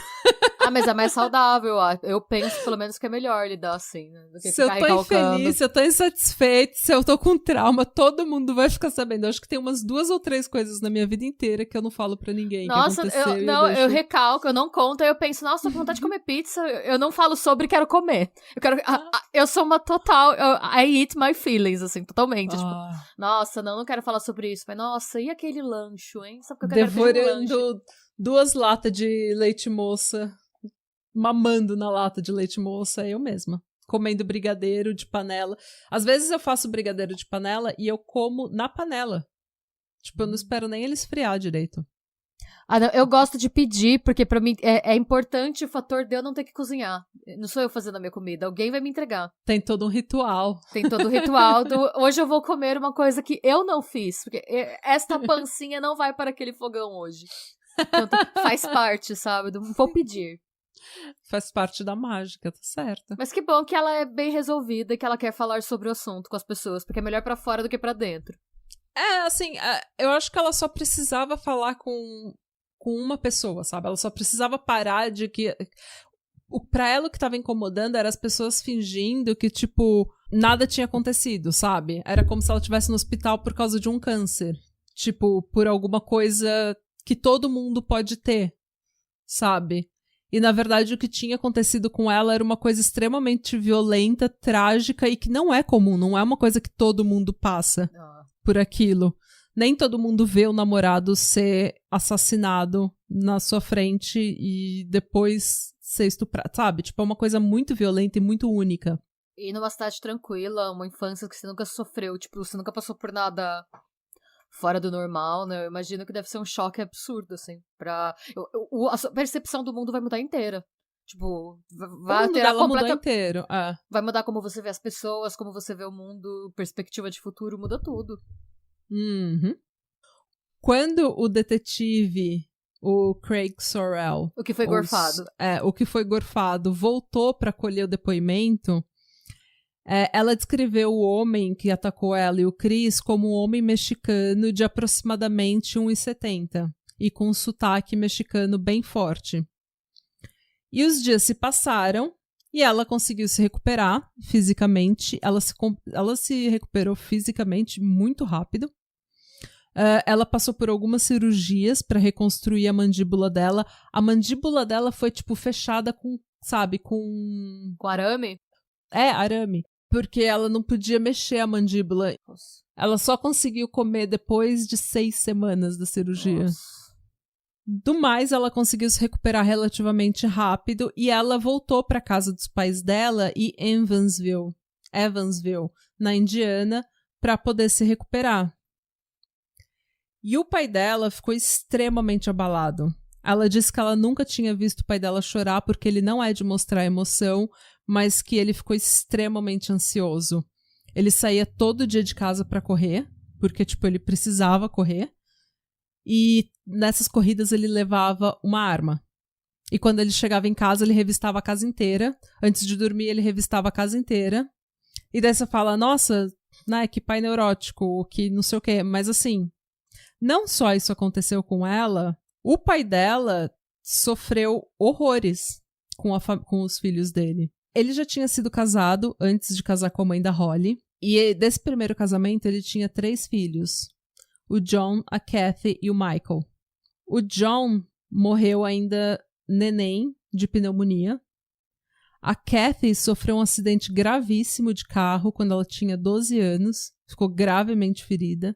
S2: Mas é mais saudável. Eu penso, pelo menos, que é melhor lidar assim, né? Do que
S1: se eu tô infeliz, se eu tô insatisfeita, se eu tô com trauma, todo mundo vai ficar sabendo. Eu acho que tem umas 2 ou 3 coisas na minha vida inteira que eu não falo pra ninguém.
S2: Nossa,
S1: que aconteceu,
S2: eu recalco, eu não conto, aí eu penso, nossa, tô com vontade de comer pizza, eu não falo sobre, quero comer. Eu sou uma total, I eat my feelings, assim, totalmente. Tipo, nossa, não quero falar sobre isso, mas nossa, e aquele lancho, hein? Sabe o que eu quero pedir um lanche?
S1: Devorando 2 latas de leite moça, mamando na lata de leite moça, eu mesma. Comendo brigadeiro de panela. Às vezes eu faço brigadeiro de panela e eu como na panela. Tipo, eu não espero nem ele esfriar direito.
S2: Não, eu gosto de pedir, porque pra mim é importante o fator de eu não ter que cozinhar. Não sou eu fazendo a minha comida, alguém vai me entregar.
S1: Tem todo um ritual.
S2: Tem todo o ritual hoje eu vou comer uma coisa que eu não fiz, porque esta pancinha não vai para aquele fogão hoje. Então, faz parte, sabe? Vou pedir.
S1: Faz parte da mágica, tá certo.
S2: Mas que bom que ela é bem resolvida e que ela quer falar sobre o assunto com as pessoas, porque é melhor pra fora do que pra dentro.
S1: Assim, eu acho que ela só precisava falar com uma pessoa, sabe? Ela só precisava parar de que... Pra ela o que tava incomodando era as pessoas fingindo que, tipo, nada tinha acontecido, sabe? Era como se ela estivesse no hospital por causa de um câncer. Tipo, por alguma coisa que todo mundo pode ter, sabe? E, na verdade, o que tinha acontecido com ela era uma coisa extremamente violenta, trágica e que não é comum, não é uma coisa que todo mundo passa por aquilo. Nem todo mundo vê o namorado ser assassinado na sua frente e depois ser estuprado, sabe? Tipo, é uma coisa muito violenta e muito única.
S2: E numa cidade tranquila, uma infância que você nunca sofreu, tipo, você nunca passou por nada fora do normal, né? Eu imagino que deve ser um choque absurdo, assim, a sua percepção do mundo vai mudar inteira. Tipo, vai alterar
S1: completamente inteiro.
S2: Vai mudar como você vê as pessoas, como você vê o mundo, perspectiva de futuro, muda tudo.
S1: Uhum. Quando o detetive, o Craig Sorrell...
S2: O que foi gorfado.
S1: O que foi gorfado, voltou pra colher o depoimento... ela descreveu o homem que atacou ela e o Chris como um homem mexicano de aproximadamente 1,70 e com um sotaque mexicano bem forte. E os dias se passaram e ela conseguiu se recuperar fisicamente. Ela se recuperou fisicamente muito rápido. Ela passou por algumas cirurgias para reconstruir a mandíbula dela. A mandíbula dela foi, tipo, fechada com, sabe, com...
S2: Com arame?
S1: Arame. Porque ela não podia mexer a mandíbula.
S2: Nossa.
S1: Ela só conseguiu comer depois de 6 semanas da cirurgia.
S2: Nossa.
S1: Do mais, ela conseguiu se recuperar relativamente rápido e ela voltou para casa dos pais dela em Evansville, na Indiana, para poder se recuperar. E o pai dela ficou extremamente abalado. Ela disse que ela nunca tinha visto o pai dela chorar porque ele não é de mostrar emoção, mas que ele ficou extremamente ansioso. Ele saía todo dia de casa para correr, porque, tipo, ele precisava correr. E nessas corridas ele levava uma arma. E quando ele chegava em casa, ele revistava a casa inteira. Antes de dormir, ele revistava a casa inteira. E daí você fala, nossa, né, que pai neurótico, que não sei o quê. Mas assim, não só isso aconteceu com ela, o pai dela sofreu horrores com os filhos dele. Ele já tinha sido casado antes de casar com a mãe da Holly. E desse primeiro casamento, ele tinha 3 filhos. O John, a Kathy e o Michael. O John morreu ainda neném de pneumonia. A Kathy sofreu um acidente gravíssimo de carro quando ela tinha 12 anos. Ficou gravemente ferida.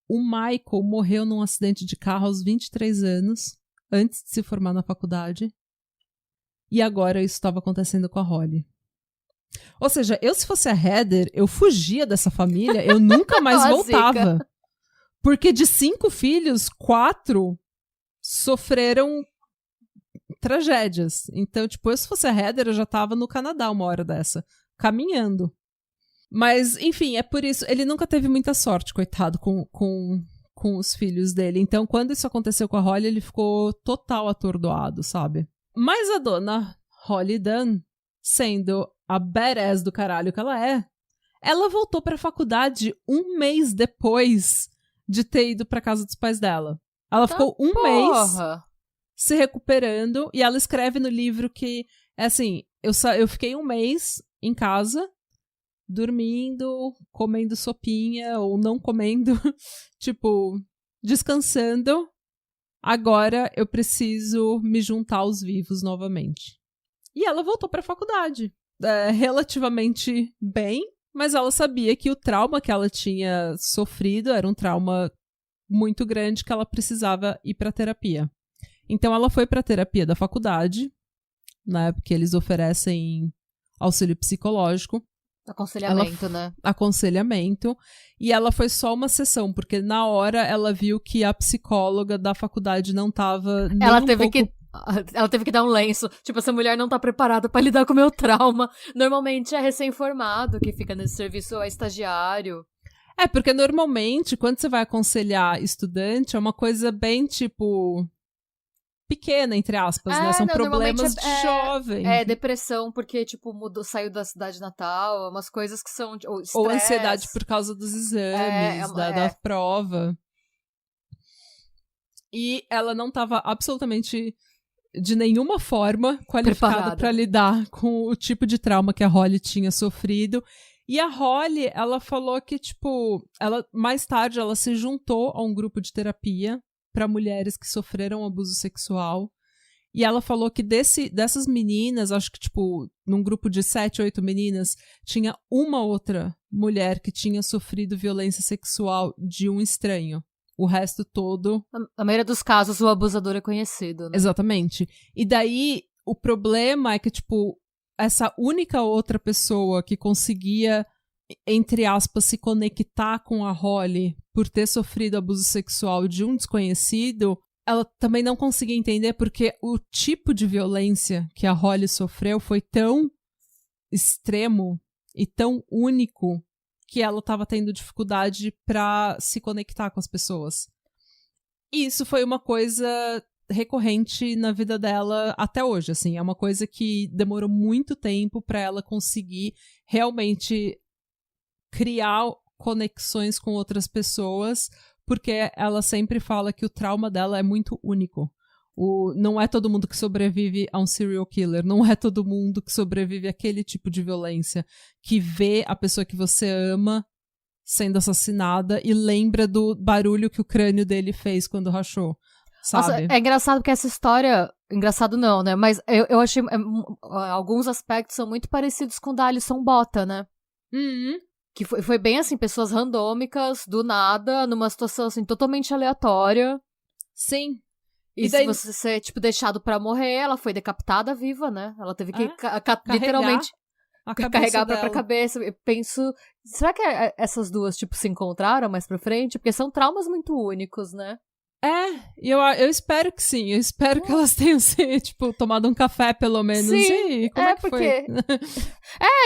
S1: O Michael morreu num acidente de carro aos 23 anos, antes de se formar na faculdade. E agora isso estava acontecendo com a Holly. Ou seja, se fosse a Heather, eu fugia dessa família, eu nunca mais voltava. Zica. Porque de 5 filhos, 4 sofreram tragédias. Então, tipo, se fosse a Heather, eu já tava no Canadá uma hora dessa, caminhando. Mas, enfim, é por isso, ele nunca teve muita sorte, coitado, com os filhos dele. Então, quando isso aconteceu com a Holly, ele ficou total atordoado, sabe? Mas a dona Holly Dunn, sendo a badass do caralho que ela voltou pra faculdade 1 mês depois de ter ido pra casa dos pais dela. Ela ficou um mês se recuperando, e ela escreve no livro que, assim, eu fiquei 1 mês em casa, dormindo, comendo sopinha, ou não comendo, tipo, descansando. Agora eu preciso me juntar aos vivos novamente. E ela voltou para a faculdade, relativamente bem, mas ela sabia que o trauma que ela tinha sofrido era um trauma muito grande que ela precisava ir para terapia. Então ela foi para terapia da faculdade, né, porque eles oferecem auxílio psicológico.
S2: Aconselhamento, né?
S1: Aconselhamento. E ela foi só uma sessão, porque na hora ela viu que a psicóloga da faculdade não tava nem
S2: Ela teve que dar um lenço. Tipo, essa mulher não tá preparada pra lidar com o meu trauma. Normalmente é recém-formado que fica nesse serviço, é estagiário.
S1: Porque normalmente, quando você vai aconselhar estudante, é uma coisa bem, tipo, pequena, entre aspas, né? São problemas de jovem.
S2: Depressão, porque, tipo, saiu da cidade natal, umas coisas que são...
S1: Ou ansiedade por causa dos exames, da prova. E ela não estava absolutamente, de nenhuma forma, qualificada para lidar com o tipo de trauma que a Holly tinha sofrido. E a Holly, ela falou que, tipo, mais tarde ela se juntou a um grupo de terapia para mulheres que sofreram abuso sexual. E ela falou que dessas meninas, acho que, tipo, num grupo de 7, 8 meninas, tinha uma outra mulher que tinha sofrido violência sexual de um estranho. O resto todo...
S2: A maioria dos casos, o abusador é conhecido, né?
S1: Exatamente. E daí, o problema é que, tipo, essa única outra pessoa que conseguia, entre aspas, se conectar com a Holly por ter sofrido abuso sexual de um desconhecido, ela também não conseguia entender porque o tipo de violência que a Holly sofreu foi tão extremo e tão único que ela estava tendo dificuldade para se conectar com as pessoas. E isso foi uma coisa recorrente na vida dela até hoje, assim, é uma coisa que demorou muito tempo para ela conseguir realmente criar conexões com outras pessoas, porque ela sempre fala que o trauma dela é muito único. Não é todo mundo que sobrevive a um serial killer, não é todo mundo que sobrevive àquele tipo de violência, que vê a pessoa que você ama sendo assassinada e lembra do barulho que o crânio dele fez quando rachou. Sabe?
S2: Nossa, é engraçado porque essa história... Engraçado não, né? Mas eu achei... alguns aspectos são muito parecidos com o da Alison Bota, né?
S1: Uhum.
S2: Que foi bem assim, pessoas randômicas, do nada, numa situação assim, totalmente aleatória.
S1: Sim.
S2: E daí... se você ser, tipo, deixado pra morrer, ela foi decapitada viva, né? Ela teve que literalmente carregar pra cabeça. Eu penso, será que essas duas, tipo, se encontraram mais pra frente? Porque são traumas muito únicos, né?
S1: E eu espero que sim. Eu espero que elas tenham, tipo, tomado um café, pelo menos.
S2: Sim,
S1: e como é que
S2: porque...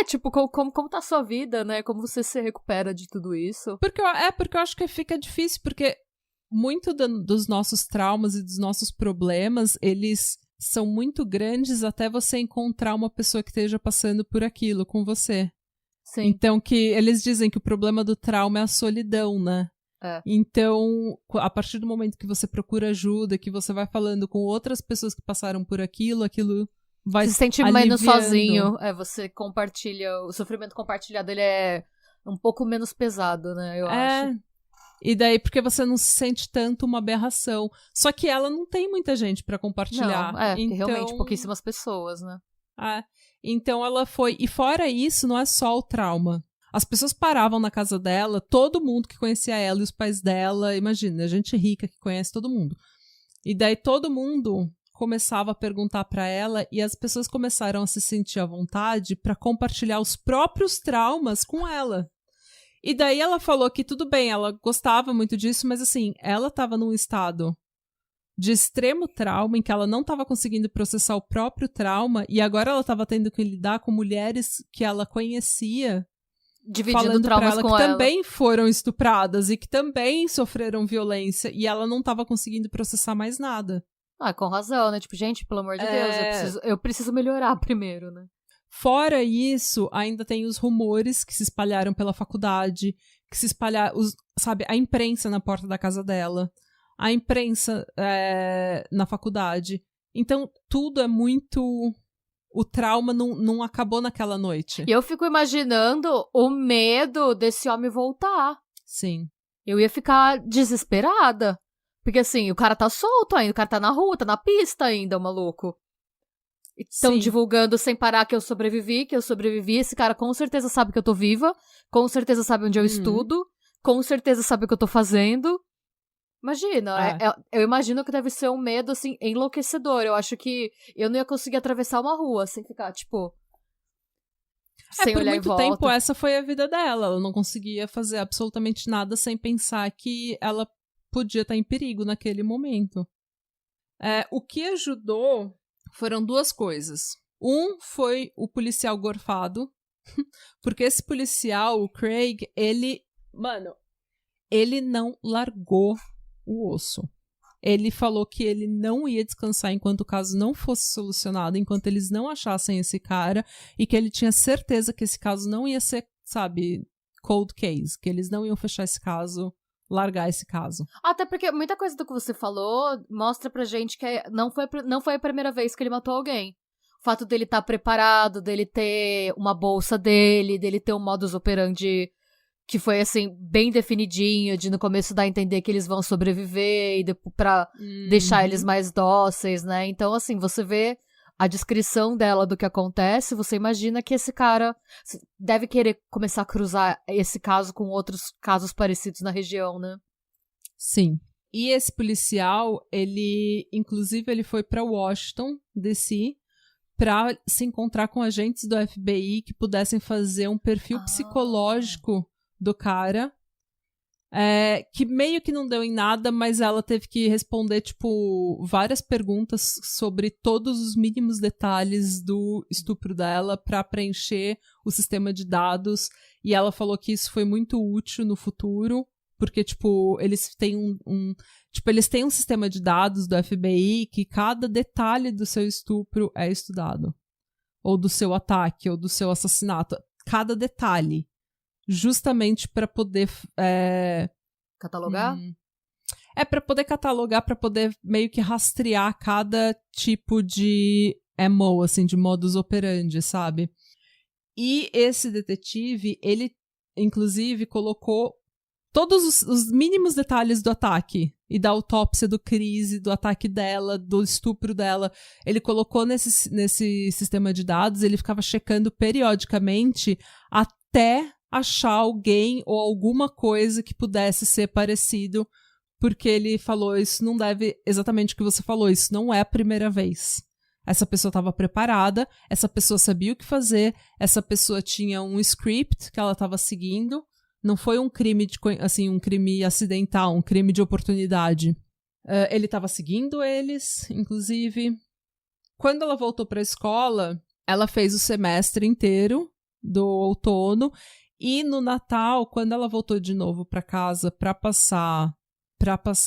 S2: tipo, como tá a sua vida, né? Como você se recupera de tudo isso.
S1: Porque eu acho que fica difícil, porque muito dos nossos traumas e dos nossos problemas, eles são muito grandes até você encontrar uma pessoa que esteja passando por aquilo com você.
S2: Sim.
S1: Então, que eles dizem que o problema do trauma é a solidão, né? Então, a partir do momento que você procura ajuda, que você vai falando com outras pessoas que passaram por aquilo vai
S2: se sente
S1: aliviando.
S2: menos sozinho. Você compartilha, o sofrimento compartilhado, ele é um pouco menos pesado, né, eu acho.
S1: E daí, porque você não se sente tanto uma aberração. Só que ela não tem muita gente pra compartilhar.
S2: Não, então... realmente pouquíssimas pessoas, né.
S1: Então ela foi... E fora isso, não é só o trauma. As pessoas paravam na casa dela, todo mundo que conhecia ela e os pais dela, imagina, gente rica que conhece todo mundo. E daí todo mundo começava a perguntar pra ela e as pessoas começaram a se sentir à vontade pra compartilhar os próprios traumas com ela. E daí ela falou que tudo bem, ela gostava muito disso, mas assim, ela tava num estado de extremo trauma, em que ela não tava conseguindo processar o próprio trauma, e agora ela tava tendo que lidar com mulheres que ela conhecia,
S2: dividindo traumas
S1: com ela, que também foram estupradas e que também sofreram violência, e ela não tava conseguindo processar mais nada.
S2: Com razão, né? Tipo, gente, pelo amor de Deus, eu preciso melhorar primeiro, né?
S1: Fora isso, ainda tem os rumores que se espalharam pela faculdade, que se espalharam, sabe, a imprensa na porta da casa dela. a imprensa na faculdade. Então, tudo é muito... O trauma não acabou naquela noite.
S2: E eu fico imaginando o medo desse homem voltar.
S1: Sim.
S2: Eu ia ficar desesperada. Porque assim, o cara tá solto ainda, o cara tá na rua, tá na pista ainda, o maluco. Estão divulgando sem parar que eu sobrevivi. Esse cara com certeza sabe que eu tô viva, com certeza sabe onde eu estudo, com certeza sabe o que eu tô fazendo. Imagina, eu imagino que deve ser um medo, assim, enlouquecedor. Eu acho que eu não ia conseguir atravessar uma rua sem ficar, tipo, sem olhar em volta.
S1: Por muito tempo, essa foi a vida dela. Ela não conseguia fazer absolutamente nada sem pensar que ela podia estar em perigo naquele momento. O que ajudou foram duas coisas. Um foi o policial gorfado, porque esse policial, o Craig, ele não largou o osso. Ele falou que ele não ia descansar enquanto o caso não fosse solucionado, enquanto eles não achassem esse cara, e que ele tinha certeza que esse caso não ia ser, sabe, cold case, que eles não iam fechar esse caso, largar esse caso.
S2: Até porque muita coisa do que você falou mostra pra gente que não foi a primeira vez que ele matou alguém. O fato dele estar preparado, dele ter uma bolsa dele ter um modus operandi que foi, assim, bem definidinho, de no começo dar a entender que eles vão sobreviver e pra deixar eles mais dóceis, né? Então, assim, você vê a descrição dela do que acontece, você imagina que esse cara deve querer começar a cruzar esse caso com outros casos parecidos na região, né?
S1: Sim. E esse policial, inclusive, ele foi pra Washington, D.C., pra se encontrar com agentes do FBI que pudessem fazer um perfil psicológico do cara, que meio que não deu em nada, mas ela teve que responder, tipo, várias perguntas sobre todos os mínimos detalhes do estupro dela pra preencher o sistema de dados, e ela falou que isso foi muito útil no futuro, porque, tipo, eles têm eles têm um sistema de dados do FBI que cada detalhe do seu estupro é estudado. Ou do seu ataque, ou do seu assassinato. Cada detalhe. Justamente para poder...
S2: catalogar?
S1: Para poder catalogar, para poder meio que rastrear cada tipo de MO, assim, de modus operandi, sabe? E esse detetive, ele, inclusive, colocou todos os mínimos detalhes do ataque e da autópsia do Chris, do ataque dela, do estupro dela. Ele colocou nesse sistema de dados, ele ficava checando periodicamente até achar alguém ou alguma coisa que pudesse ser parecido, porque ele falou, isso não deve, exatamente o que você falou, isso não é a primeira vez. Essa pessoa estava preparada, essa pessoa sabia o que fazer, essa pessoa tinha um script que ela estava seguindo, não foi um crime um crime acidental, um crime de oportunidade. Ele estava seguindo eles, inclusive. Quando ela voltou para a escola, ela fez o semestre inteiro do outono. E no Natal, quando ela voltou de novo para casa para passar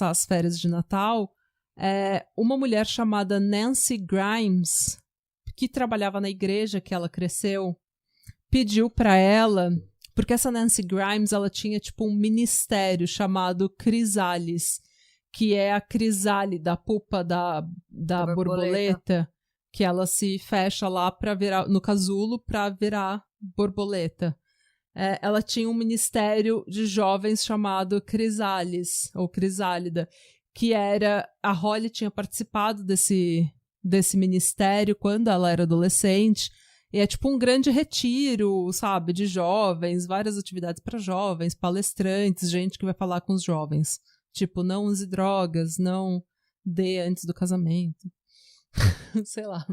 S1: as férias de Natal, uma mulher chamada Nancy Grimes, que trabalhava na igreja que ela cresceu, pediu para ela, porque essa Nancy Grimes, ela tinha tipo um ministério chamado Crisalis, que é a crisálide da pupa da borboleta, que ela se fecha lá para virar no casulo para virar borboleta. Ela tinha um ministério de jovens chamado Crisalis, ou Crisálida, que era... A Holly tinha participado desse ministério quando ela era adolescente, e é tipo um grande retiro, sabe, de jovens, várias atividades para jovens, palestrantes, gente que vai falar com os jovens. Tipo, não use drogas, não dê antes do casamento. Sei lá.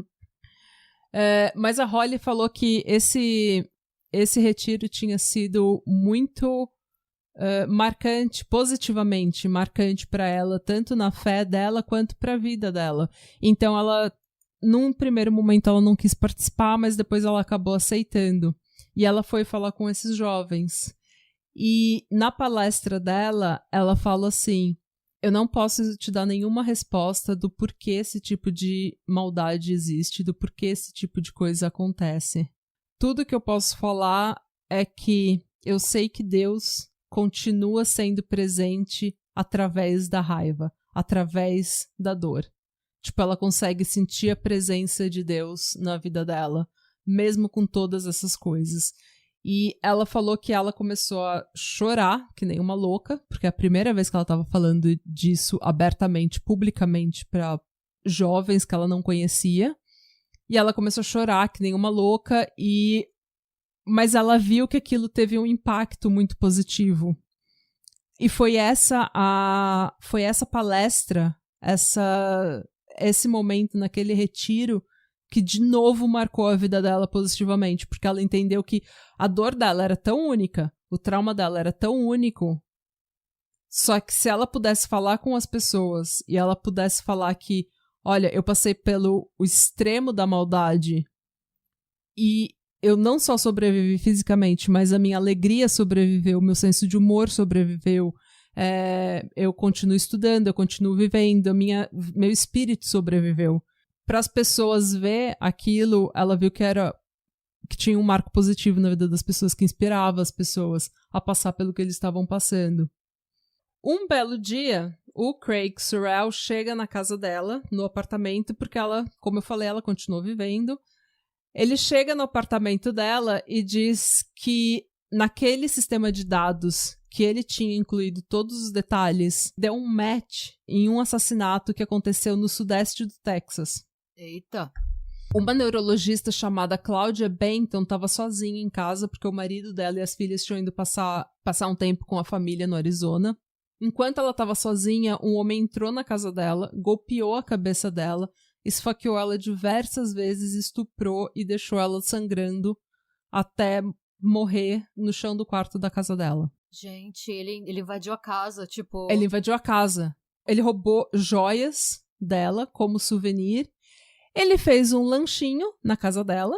S1: Mas a Holly falou que esse retiro tinha sido muito marcante, positivamente marcante para ela, tanto na fé dela quanto para a vida dela. Então ela, num primeiro momento, ela não quis participar, mas depois ela acabou aceitando. E ela foi falar com esses jovens. E na palestra dela, ela fala assim: eu não posso te dar nenhuma resposta do porquê esse tipo de maldade existe, do porquê esse tipo de coisa acontece. Tudo que eu posso falar é que eu sei que Deus continua sendo presente através da raiva, através da dor. Tipo, ela consegue sentir a presença de Deus na vida dela, mesmo com todas essas coisas. E ela falou que ela começou a chorar, que nem uma louca, porque é a primeira vez que ela estava falando disso abertamente, publicamente, para jovens que ela não conhecia. E ela começou a chorar, que nem uma louca, mas ela viu que aquilo teve um impacto muito positivo. E foi essa palestra, esse momento naquele retiro que de novo marcou a vida dela positivamente, porque ela entendeu que a dor dela era tão única, o trauma dela era tão único, só que se ela pudesse falar com as pessoas e ela pudesse falar que, olha, eu passei pelo extremo da maldade e eu não só sobrevivi fisicamente, mas a minha alegria sobreviveu, o meu senso de humor sobreviveu, eu continuo estudando, eu continuo vivendo, meu espírito sobreviveu. Para as pessoas ver aquilo, ela viu que tinha um marco positivo na vida das pessoas, que inspirava as pessoas a passar pelo que eles estavam passando. Um belo dia, o Craig Sorrell chega na casa dela, no apartamento, porque ela, como eu falei, ela continuou vivendo. Ele chega no apartamento dela e diz que naquele sistema de dados que ele tinha incluído todos os detalhes, deu um match em um assassinato que aconteceu no sudeste do Texas.
S2: Eita!
S1: Uma neurologista chamada Claudia Benton estava sozinha em casa porque o marido dela e as filhas tinham ido passar um tempo com a família no Arizona. Enquanto ela estava sozinha, um homem entrou na casa dela, golpeou a cabeça dela, esfaqueou ela diversas vezes, estuprou e deixou ela sangrando até morrer no chão do quarto da casa dela.
S2: Gente, ele invadiu a casa, tipo...
S1: Ele invadiu a casa. Ele roubou joias dela como souvenir. Ele fez um lanchinho na casa dela,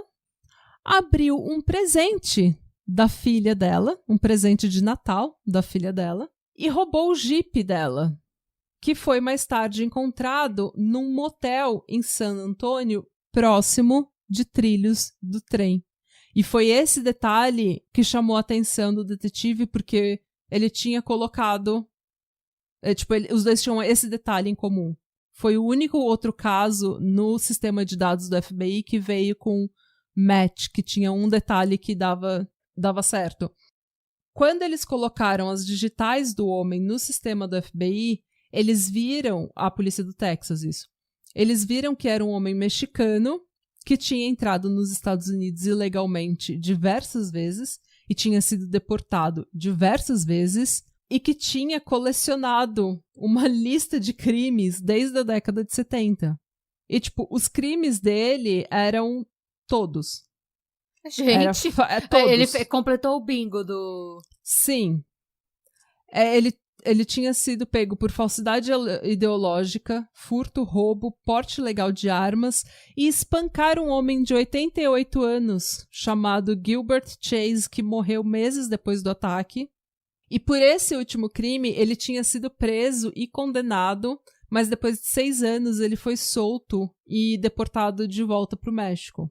S1: abriu um presente da filha dela, um presente de Natal da filha dela, e roubou o Jeep dela, que foi mais tarde encontrado num motel em San Antônio, próximo de trilhos do trem. E foi esse detalhe que chamou a atenção do detetive, porque ele tinha colocado... os dois tinham esse detalhe em comum. Foi o único outro caso no sistema de dados do FBI que veio com match, que tinha um detalhe que dava certo. Quando eles colocaram as digitais do homem no sistema do FBI, eles viram, a polícia do Texas isso, eles viram que era um homem mexicano que tinha entrado nos Estados Unidos ilegalmente diversas vezes e tinha sido deportado diversas vezes, e que tinha colecionado uma lista de crimes desde a década de 70. E, tipo, os crimes dele eram todos.
S2: Gente,
S1: todos.
S2: Ele completou o bingo do...
S1: Sim. Ele tinha sido pego por falsidade ideológica, furto, roubo, porte ilegal de armas e espancar um homem de 88 anos, chamado Gilbert Chase, que morreu meses depois do ataque. E por esse último crime, ele tinha sido preso e condenado, mas depois de 6 anos ele foi solto e deportado de volta para o México.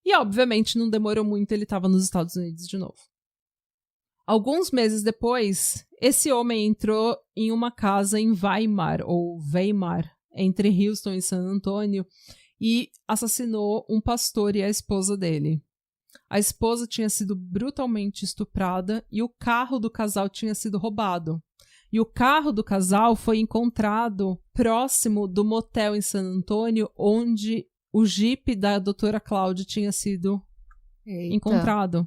S1: E, obviamente, não demorou muito, ele estava nos Estados Unidos de novo. Alguns meses depois, esse homem entrou em uma casa em Weimar, entre Houston e San Antônio, e assassinou um pastor e a esposa dele. A esposa tinha sido brutalmente estuprada e o carro do casal tinha sido roubado. E o carro do casal foi encontrado próximo do motel em San Antônio, onde o Jeep da doutora Cláudia tinha sido encontrado.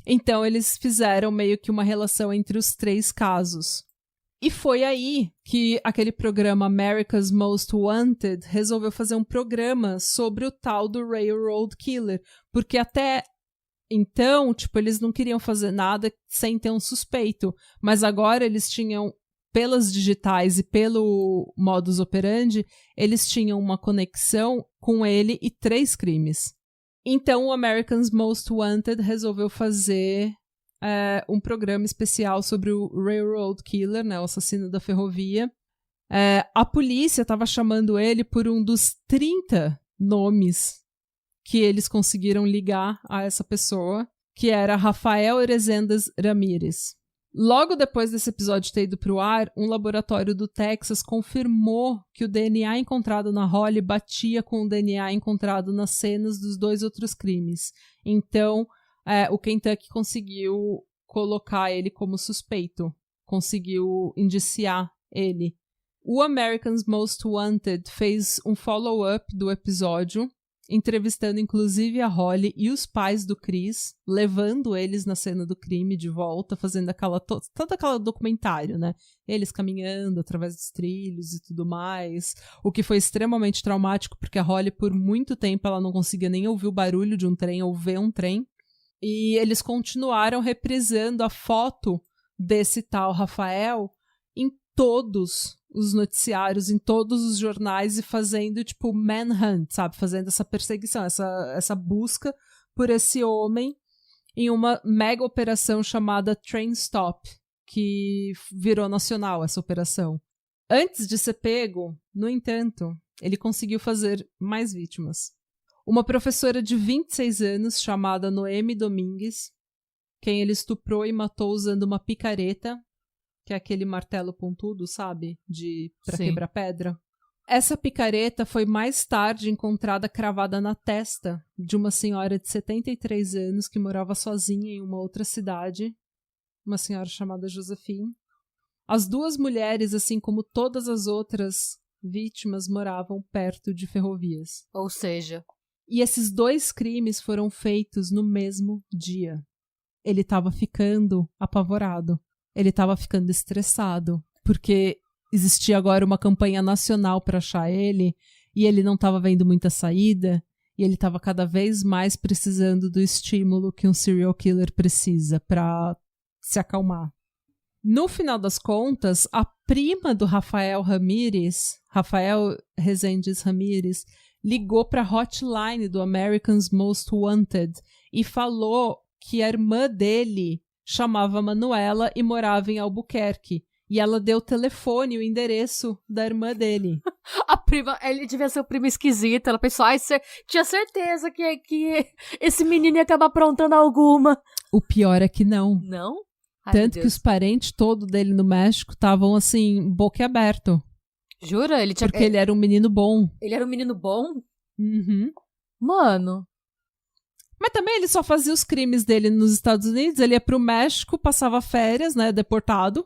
S1: Então, eles fizeram meio que uma relação entre os 3 casos. E foi aí que aquele programa America's Most Wanted resolveu fazer um programa sobre o tal do Railroad Killer. Porque até então, tipo, eles não queriam fazer nada sem ter um suspeito. Mas agora eles tinham, pelas digitais e pelo modus operandi, eles tinham uma conexão com ele e 3 crimes. Então, o America's Most Wanted resolveu fazer um programa especial sobre o Railroad Killer, né, o assassino da ferrovia. A polícia estava chamando ele por um dos 30 nomes que eles conseguiram ligar a essa pessoa, que era Rafael Erezendas Ramírez. Logo depois desse episódio ter ido pro ar, um laboratório do Texas confirmou que o DNA encontrado na Holly batia com o DNA encontrado nas cenas dos 2 outros crimes. Então, o Kentucky conseguiu colocar ele como suspeito. Conseguiu indiciar ele. O America's Most Wanted fez um follow-up do episódio, entrevistando inclusive a Holly e os pais do Chris, levando eles na cena do crime de volta, fazendo todo aquele documentário, né? Eles caminhando através dos trilhos e tudo mais, o que foi extremamente traumático, porque a Holly, por muito tempo, ela não conseguia nem ouvir o barulho de um trem ou ver um trem, e eles continuaram reprisando a foto desse tal Rafael em todos os noticiários, em todos os jornais, e fazendo, tipo, manhunt, sabe? Fazendo essa perseguição, essa busca por esse homem em uma mega operação chamada Train Stop, que virou nacional essa operação. Antes de ser pego, no entanto, ele conseguiu fazer mais vítimas. Uma professora de 26 anos, chamada Noemi Domingues, quem ele estuprou e matou usando uma picareta, que é aquele martelo pontudo, sabe? Pra quebrar pedra. Essa picareta foi mais tarde encontrada cravada na testa de uma senhora de 73 anos que morava sozinha em uma outra cidade, uma senhora chamada Josephine. As 2 mulheres, assim como todas as outras vítimas, moravam perto de ferrovias.
S2: Ou seja...
S1: E esses 2 crimes foram feitos no mesmo dia. Ele estava ficando apavorado. Ele estava ficando estressado, porque existia agora uma campanha nacional para achar ele, e ele não estava vendo muita saída, e ele estava cada vez mais precisando do estímulo que um serial killer precisa para se acalmar. No final das contas, a prima do Rafael Ramírez, Rafael Rezendes Ramírez, ligou para a hotline do America's Most Wanted e falou que a irmã dele chamava Manuela e morava em Albuquerque. E ela deu o telefone e o endereço da irmã dele.
S2: A prima, ele devia ser o primo esquisito. Ela pensou, tinha certeza que esse menino ia acabar aprontando alguma.
S1: O pior é que não.
S2: Não?
S1: Ai, tanto que os parentes todos dele no México estavam assim, boquiaberto.
S2: Jura?
S1: Porque ele era um menino bom.
S2: Ele era um menino bom?
S1: Uhum.
S2: Mano...
S1: Mas também ele só fazia os crimes dele nos Estados Unidos, ele ia pro México, passava férias, né, deportado.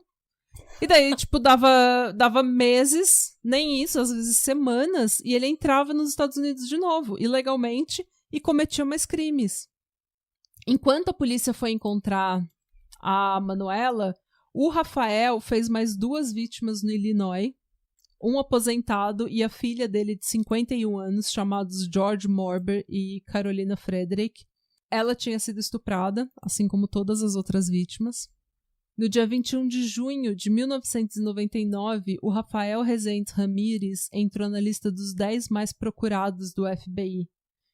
S1: E daí, tipo, dava meses, nem isso, às vezes semanas, e ele entrava nos Estados Unidos de novo, ilegalmente, e cometia mais crimes. Enquanto a polícia foi encontrar a Manuela, o Rafael fez mais 2 vítimas no Illinois, um aposentado e a filha dele de 51 anos, chamados George Morber e Carolina Frederick. Ela tinha sido estuprada, assim como todas as outras vítimas. No dia 21 de junho de 1999, o Rafael Rezendes Ramírez entrou na lista dos 10 mais procurados do FBI.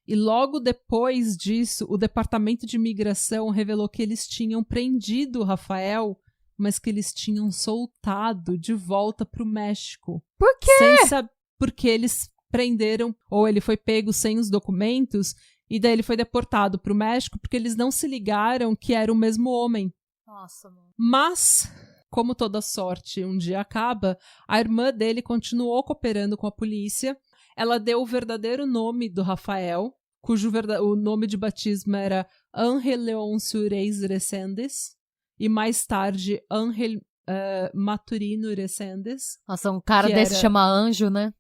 S1: E logo depois disso, o Departamento de Imigração revelou que eles tinham prendido o Rafael, mas que eles tinham soltado de volta pro México.
S2: Por quê?
S1: Porque eles prenderam, ou ele foi pego sem os documentos, e daí ele foi deportado pro México, porque eles não se ligaram que era o mesmo homem.
S2: Nossa, mano.
S1: Mas, como toda sorte um dia acaba, a irmã dele continuou cooperando com a polícia. Ela deu o verdadeiro nome do Rafael, cujo o nome de batismo era Ángel Leôncio Reis Resendes, e mais tarde Ángel Maturino Resendes.
S2: Nossa, um cara desse chama Anjo, né?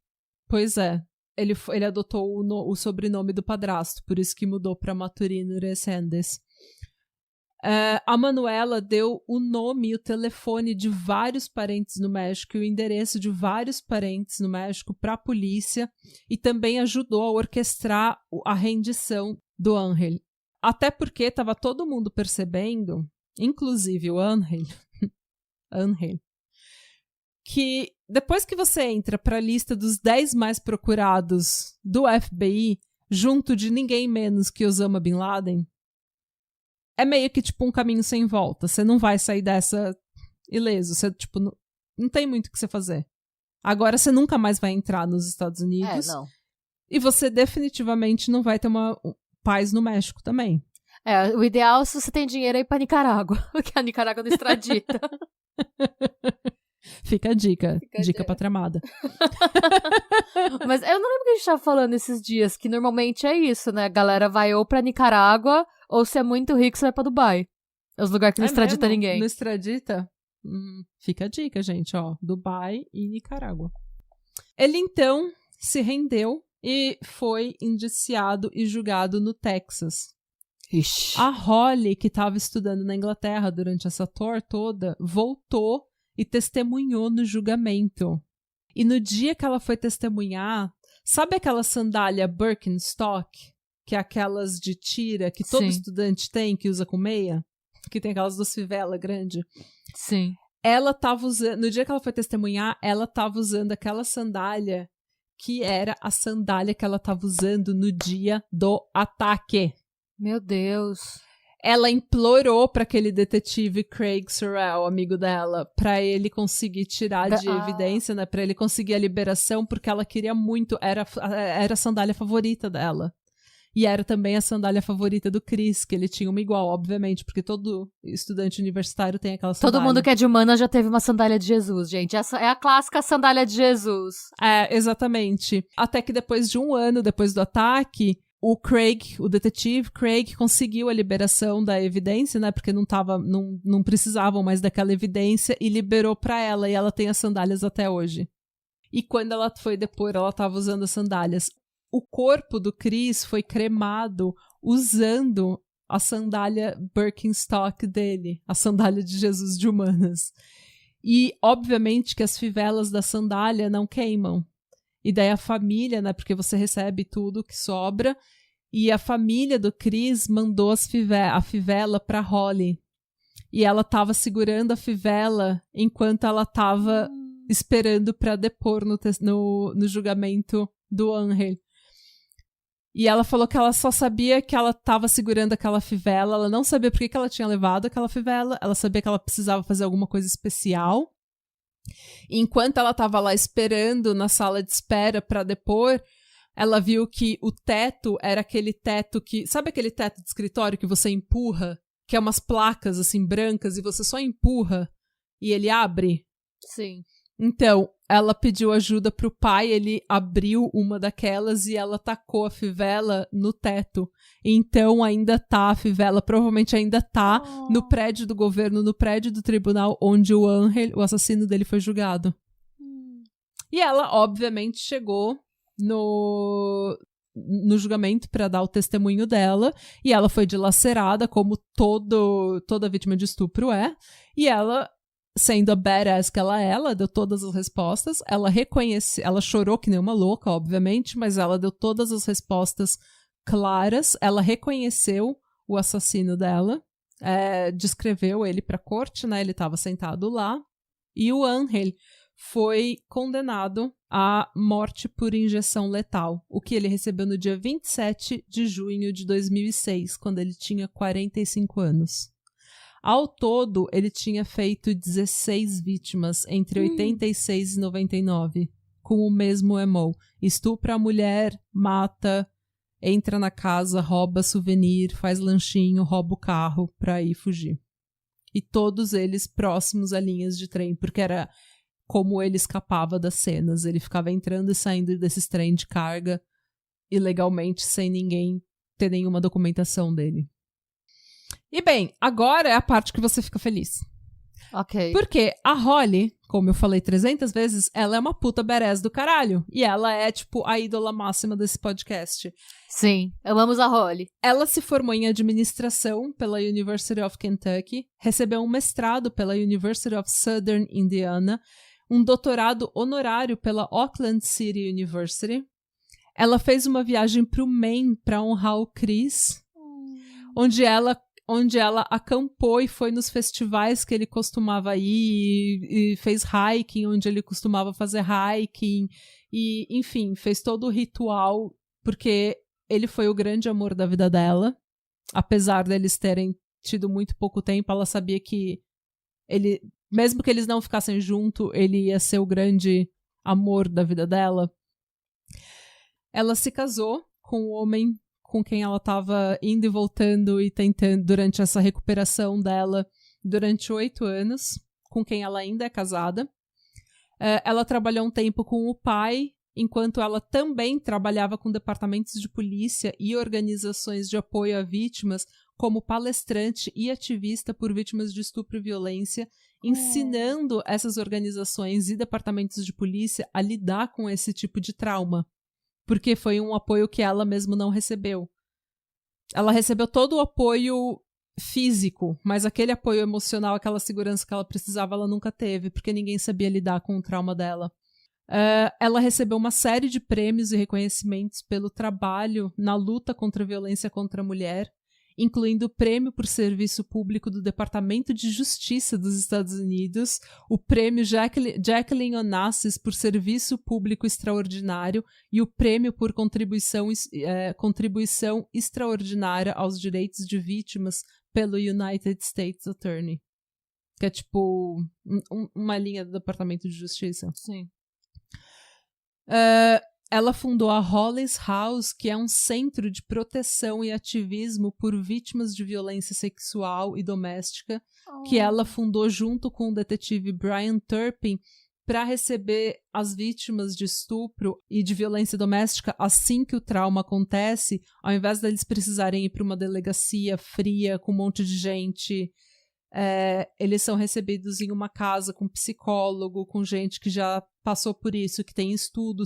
S1: Pois é. Ele adotou o sobrenome do padrasto, por isso que mudou para Maturino Resendes. A Manuela deu o nome e o telefone de vários parentes no México e o endereço de vários parentes no México para a polícia, e também ajudou a orquestrar a rendição do Ángel. Até porque estava todo mundo percebendo, inclusive o Ángel, que depois que você entra para a lista dos 10 mais procurados do FBI, junto de ninguém menos que Osama Bin Laden, é meio que tipo um caminho sem volta. Você não vai sair dessa ileso. Você, tipo, não tem muito o que você fazer. Agora você nunca mais vai entrar nos Estados Unidos.
S2: Não.
S1: E você definitivamente não vai ter uma paz no México também.
S2: O ideal, se você tem dinheiro, é ir pra Nicarágua, que a Nicarágua não extradita.
S1: Fica a dica. Dica pra tramada.
S2: Mas eu não lembro o que a gente tava falando esses dias, que normalmente é isso, né? A galera vai ou pra Nicarágua, ou se é muito rico, você vai pra Dubai. É os lugares que não extradita
S1: mesmo?
S2: ninguém.
S1: Não extradita? Fica a dica, gente, ó. Dubai e Nicarágua. Ele, então, se rendeu e foi indiciado e julgado no Texas.
S2: Ixi.
S1: A Holly, que estava estudando na Inglaterra durante essa tour toda, voltou e testemunhou no julgamento. E no dia que ela foi testemunhar, sabe aquela sandália Birkenstock? Que é aquelas de tira que todo estudante tem, que usa com meia? Que tem aquelas duas fivelas grandes?
S2: Sim.
S1: Ela tava usando, no dia que ela foi testemunhar, ela tava usando aquela sandália que era a sandália que ela tava usando no dia do ataque.
S2: Meu Deus.
S1: Ela implorou para aquele detetive Craig Sorrell, amigo dela, para ele conseguir tirar de evidência, né, para ele conseguir a liberação, porque ela queria muito, era a sandália favorita dela. E era também a sandália favorita do Chris, que ele tinha uma igual, obviamente, porque todo estudante universitário tem aquela sandália.
S2: Todo mundo que é de humanas já teve uma sandália de Jesus, gente. Essa é a clássica sandália de Jesus.
S1: Exatamente. Até que depois de um ano, depois do ataque, o detetive Craig, conseguiu a liberação da evidência, né? Porque não precisavam mais daquela evidência e liberou pra ela. E ela tem as sandálias até hoje. E quando ela foi depor, ela tava usando as sandálias. O corpo do Chris foi cremado usando a sandália Birkenstock dele, a sandália de Jesus de humanas. E, obviamente, que as fivelas da sandália não queimam. E daí a família, né, porque você recebe tudo que sobra, e a família do Chris mandou a fivela pra Holly. E ela tava segurando a fivela enquanto ela tava esperando pra depor no julgamento do Angel. E ela falou que ela só sabia que ela estava segurando aquela fivela, ela não sabia por que ela tinha levado aquela fivela, ela sabia que ela precisava fazer alguma coisa especial. E enquanto ela estava lá esperando na sala de espera para depor, ela viu que o teto era aquele teto que... Sabe aquele teto de escritório que você empurra? Que é umas placas assim brancas e você só empurra e ele abre?
S2: Sim.
S1: Então, ela pediu ajuda pro pai, ele abriu uma daquelas e ela tacou a fivela no teto. Então, ainda tá a fivela, provavelmente ainda tá no prédio do governo, no prédio do tribunal onde o Angel, o assassino dele, foi julgado. E ela, obviamente, chegou no julgamento para dar o testemunho dela, e ela foi dilacerada, como toda vítima de estupro é, e ela... Sendo a badass que ela deu todas as respostas, ela chorou que nem uma louca, obviamente, mas ela deu todas as respostas claras, ela reconheceu o assassino dela, descreveu ele pra corte, né, ele estava sentado lá, e o Angel foi condenado à morte por injeção letal, o que ele recebeu no dia 27 de junho de 2006, quando ele tinha 45 anos. Ao todo, ele tinha feito 16 vítimas entre 86 e 99, com o mesmo MO. Estupra a mulher, mata, entra na casa, rouba souvenir, faz lanchinho, rouba o carro pra ir fugir. E todos eles próximos a linhas de trem, porque era como ele escapava das cenas. Ele ficava entrando e saindo desses trem de carga ilegalmente, sem ninguém ter nenhuma documentação dele. E bem, agora é a parte que você fica feliz.
S2: Ok.
S1: Porque a Holly, como eu falei 300 vezes, ela é uma puta badass do caralho. E ela é, tipo, a ídola máxima desse podcast.
S2: Sim, amamos a Holly.
S1: Ela se formou em administração pela University of Kentucky, recebeu um mestrado pela University of Southern Indiana, um doutorado honorário pela Auckland City University. Ela fez uma viagem pro Maine para honrar o Chris, onde ela acampou e foi nos festivais que ele costumava ir e fez hiking, onde ele costumava fazer hiking e, enfim, fez todo o ritual, porque ele foi o grande amor da vida dela. Apesar deles terem tido muito pouco tempo, ela sabia que ele, mesmo que eles não ficassem juntos, ele ia ser o grande amor da vida dela. Ela se casou com um homem com quem ela estava indo e voltando e tentando durante essa recuperação dela durante 8 anos, com quem ela ainda é casada. Ela trabalhou um tempo com o pai, enquanto ela também trabalhava com departamentos de polícia e organizações de apoio a vítimas, como palestrante e ativista por vítimas de estupro e violência, ensinando essas organizações e departamentos de polícia a lidar com esse tipo de trauma. Porque foi um apoio que ela mesma não recebeu. Ela recebeu todo o apoio físico, mas aquele apoio emocional, aquela segurança que ela precisava, ela nunca teve, porque ninguém sabia lidar com o trauma dela. Ela recebeu uma série de prêmios e reconhecimentos pelo trabalho na luta contra a violência contra a mulher, incluindo o prêmio por serviço público do Departamento de Justiça dos Estados Unidos, o prêmio Jacqueline Onassis por serviço público extraordinário e o prêmio por contribuição extraordinária aos direitos de vítimas pelo United States Attorney. Que é tipo uma linha do Departamento de Justiça.
S2: Sim.
S1: Ela fundou a Hollis House, que é um centro de proteção e ativismo por vítimas de violência sexual e doméstica, que ela fundou junto com o detetive Brian Turpin para receber as vítimas de estupro e de violência doméstica assim que o trauma acontece, ao invés deles precisarem ir para uma delegacia fria com um monte de gente. Eles são recebidos em uma casa com psicólogo, com gente que já passou por isso, que tem estudo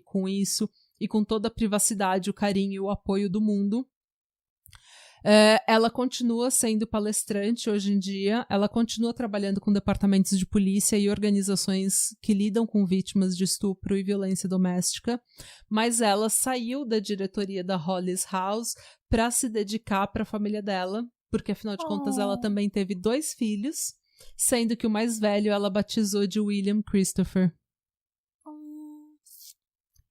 S1: com isso, e com toda a privacidade, o carinho e o apoio do mundo. Ela continua sendo palestrante hoje em dia, ela continua trabalhando com departamentos de polícia e organizações que lidam com vítimas de estupro e violência doméstica, mas ela saiu da diretoria da Hollis House para se dedicar para a família dela, porque afinal de contas ela também teve 2 filhos, sendo que o mais velho ela batizou de William Christopher.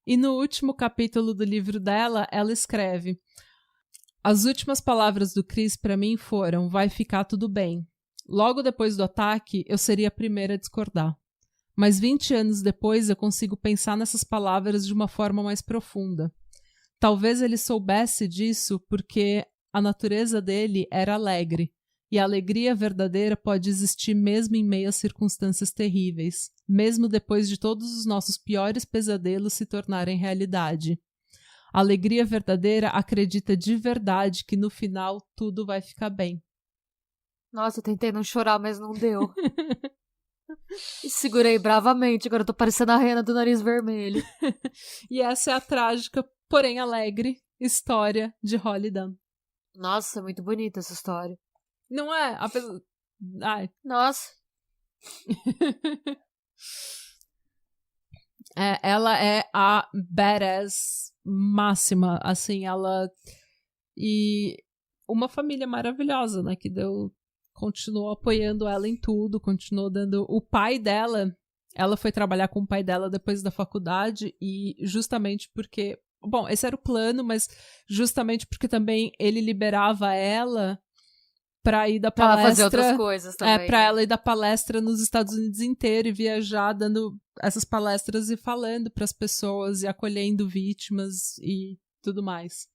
S1: E no último capítulo do livro dela, ela escreve: as últimas palavras do Chris para mim foram: vai ficar tudo bem. Logo depois do ataque, eu seria a primeira a discordar. Mas 20 anos depois eu consigo pensar nessas palavras de uma forma mais profunda. Talvez ele soubesse disso porque a natureza dele era alegre, e a alegria verdadeira pode existir mesmo em meio a circunstâncias terríveis, mesmo depois de todos os nossos piores pesadelos se tornarem realidade. A alegria verdadeira acredita de verdade que no final tudo vai ficar bem.
S2: Nossa, eu tentei não chorar, mas não deu. E segurei bravamente, agora eu tô parecendo a rena do nariz vermelho.
S1: E essa é a trágica, porém alegre, história de Holly Dunn.
S2: Nossa, muito bonita essa história.
S1: Não é? Ai.
S2: Nossa.
S1: Ela é a badass máxima, assim, ela... E uma família maravilhosa, né, que continuou apoiando ela em tudo, continuou dando... O pai dela, ela foi trabalhar com o pai dela depois da faculdade, e justamente porque... Bom, esse era o plano, mas justamente porque também ele liberava ela pra ir dar palestra...
S2: Pra fazer outras coisas também.
S1: Pra ela ir dar palestra nos Estados Unidos inteiro e viajar dando essas palestras e falando pras pessoas e acolhendo vítimas e tudo mais.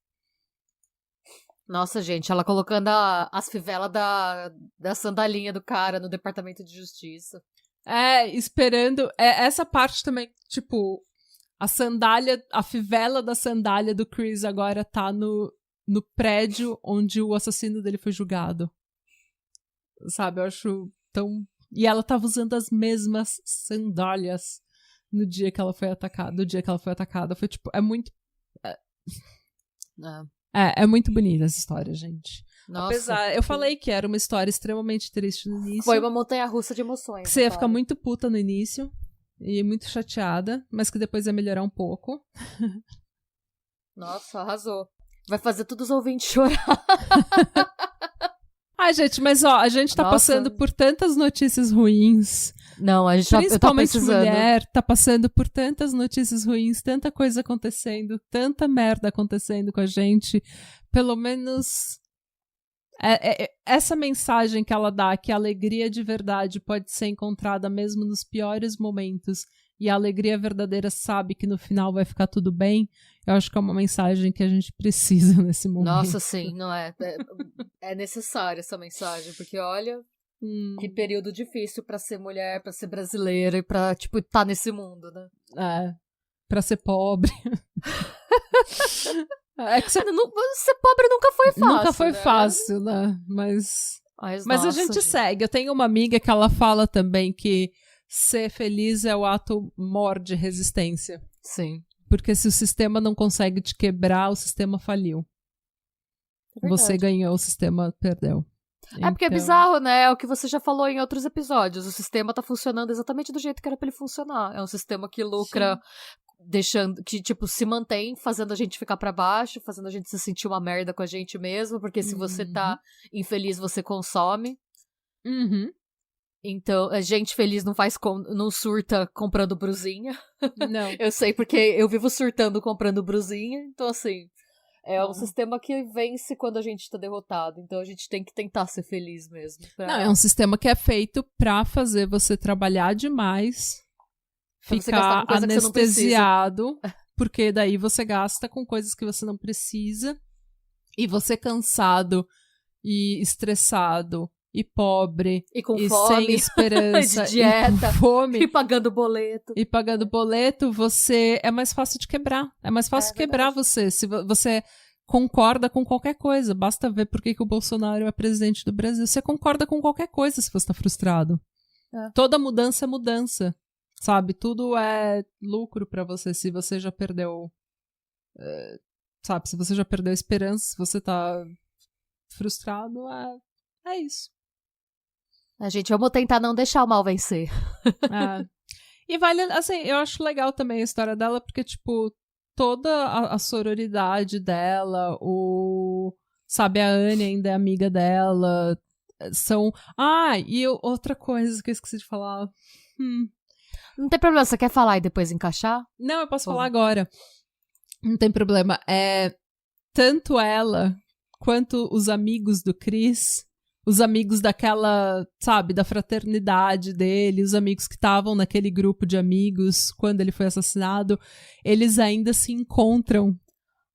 S2: Nossa, gente, ela colocando as fivelas da sandalinha do cara no Departamento de Justiça.
S1: Esperando... essa parte também, tipo... A fivela da sandália do Chris agora tá no prédio onde o assassino dele foi julgado. Sabe, eu acho tão... E ela tava usando as mesmas sandálias no dia que ela foi atacada. Do dia que ela foi atacada. Foi tipo, é muito... É muito bonita essa história, gente.
S2: Nossa,
S1: Apesar, eu falei que era uma história extremamente triste no início.
S2: Foi uma montanha-russa de emoções.
S1: Que você ia ficar muito puta no início. E muito chateada, mas que depois ia melhorar um pouco.
S2: Nossa, arrasou. Vai fazer todos os ouvintes chorar.
S1: Ai, gente, mas ó, a gente tá passando por tantas notícias ruins.
S2: Não, a gente
S1: principalmente mulher, tá passando por tantas notícias ruins, tanta coisa acontecendo, tanta merda acontecendo com a gente. Pelo menos... essa mensagem que ela dá, que a alegria de verdade pode ser encontrada mesmo nos piores momentos e a alegria verdadeira sabe que no final vai ficar tudo bem, eu acho que é uma mensagem que a gente precisa nesse momento.
S2: Nossa, sim, não é? É necessária essa mensagem, porque olha, que período difícil pra ser mulher, pra ser brasileira e pra, tipo, tá nesse mundo, né?
S1: É, pra ser pobre. É que
S2: ser pobre nunca foi fácil.
S1: Nunca foi
S2: né?
S1: fácil, né? Mas
S2: nossa,
S1: a gente segue. Eu tenho uma amiga que ela fala também que ser feliz é o ato maior de resistência.
S2: Sim.
S1: Porque se o sistema não consegue te quebrar, o sistema faliu. Você ganhou, o sistema perdeu.
S2: Porque é bizarro, né? É o que você já falou em outros episódios. O sistema tá funcionando exatamente do jeito que era pra ele funcionar. É um sistema que lucra, deixando, que, tipo, se mantém, fazendo a gente ficar pra baixo, fazendo a gente se sentir uma merda com a gente mesmo, porque se você tá infeliz, você consome. Então, a gente feliz não surta comprando brusinha.
S1: Não.
S2: Eu sei porque eu vivo surtando comprando brusinha. Então, assim, é um sistema que vence quando a gente tá derrotado. Então, a gente tem que tentar ser feliz mesmo.
S1: Não, é um sistema que é feito pra fazer você trabalhar demais, ficar anestesiado, porque daí você gasta com coisas que você não precisa. E você cansado e estressado e pobre,
S2: e com
S1: e
S2: fome,
S1: sem esperança,
S2: de dieta,
S1: e com fome,
S2: e pagando boleto.
S1: E pagando boleto, você é mais fácil de quebrar. É mais fácil quebrar você. Se você concorda com qualquer coisa, basta ver por que o Bolsonaro é presidente do Brasil. Você concorda com qualquer coisa se você tá frustrado. Toda mudança é mudança, sabe? Tudo é lucro pra você se você já perdeu... sabe? Se você já perdeu a esperança, se você tá frustrado, é isso.
S2: A gente, vamos tentar não deixar o mal vencer.
S1: E vale, assim, eu acho legal também a história dela, porque, tipo, toda a sororidade dela, sabe, a Anne ainda é amiga dela, são... e outra coisa que eu esqueci de falar.
S2: Não tem problema, você quer falar e depois encaixar?
S1: Não, eu posso falar agora. Não tem problema. Tanto ela quanto os amigos do Chris... Os amigos daquela, sabe, da fraternidade dele, os amigos que estavam naquele grupo de amigos quando ele foi assassinado, eles ainda se encontram.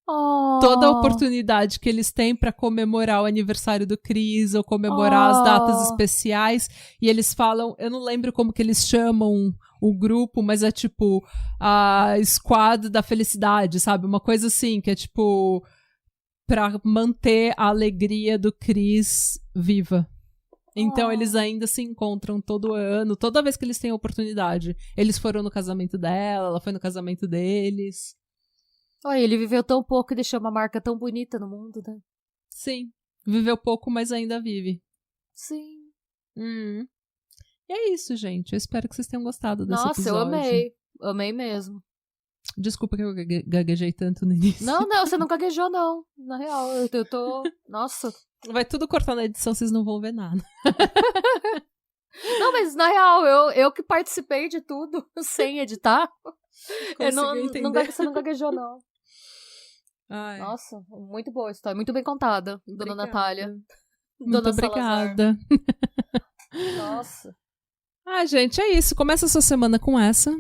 S1: Toda a oportunidade que eles têm pra comemorar o aniversário do Chris ou comemorar as datas especiais, e eles falam, eu não lembro como que eles chamam o grupo, mas é tipo a Squad da Felicidade, sabe? Uma coisa assim, que é tipo... pra manter a alegria do Chris viva. Então eles ainda se encontram todo ano, toda vez que eles têm oportunidade. Eles foram no casamento dela, ela foi no casamento deles.
S2: Ele viveu tão pouco e deixou uma marca tão bonita no mundo, né?
S1: Sim, viveu pouco, mas ainda vive.
S2: Sim.
S1: E é isso, gente. Eu espero que vocês tenham gostado desse episódio.
S2: Nossa, eu amei mesmo.
S1: Desculpa que eu gaguejei tanto no início.
S2: Não, você não gaguejou, não. Na real, eu tô... Nossa.
S1: Vai tudo cortar na edição, vocês não vão ver nada.
S2: Não, mas na real, eu que participei de tudo, sem editar. Você não gaguejou, não. Nossa, muito boa a história. Muito bem contada, Dona Natália.
S1: Muito obrigada.
S2: Nossa.
S1: Gente, é isso. Começa a sua semana com essa.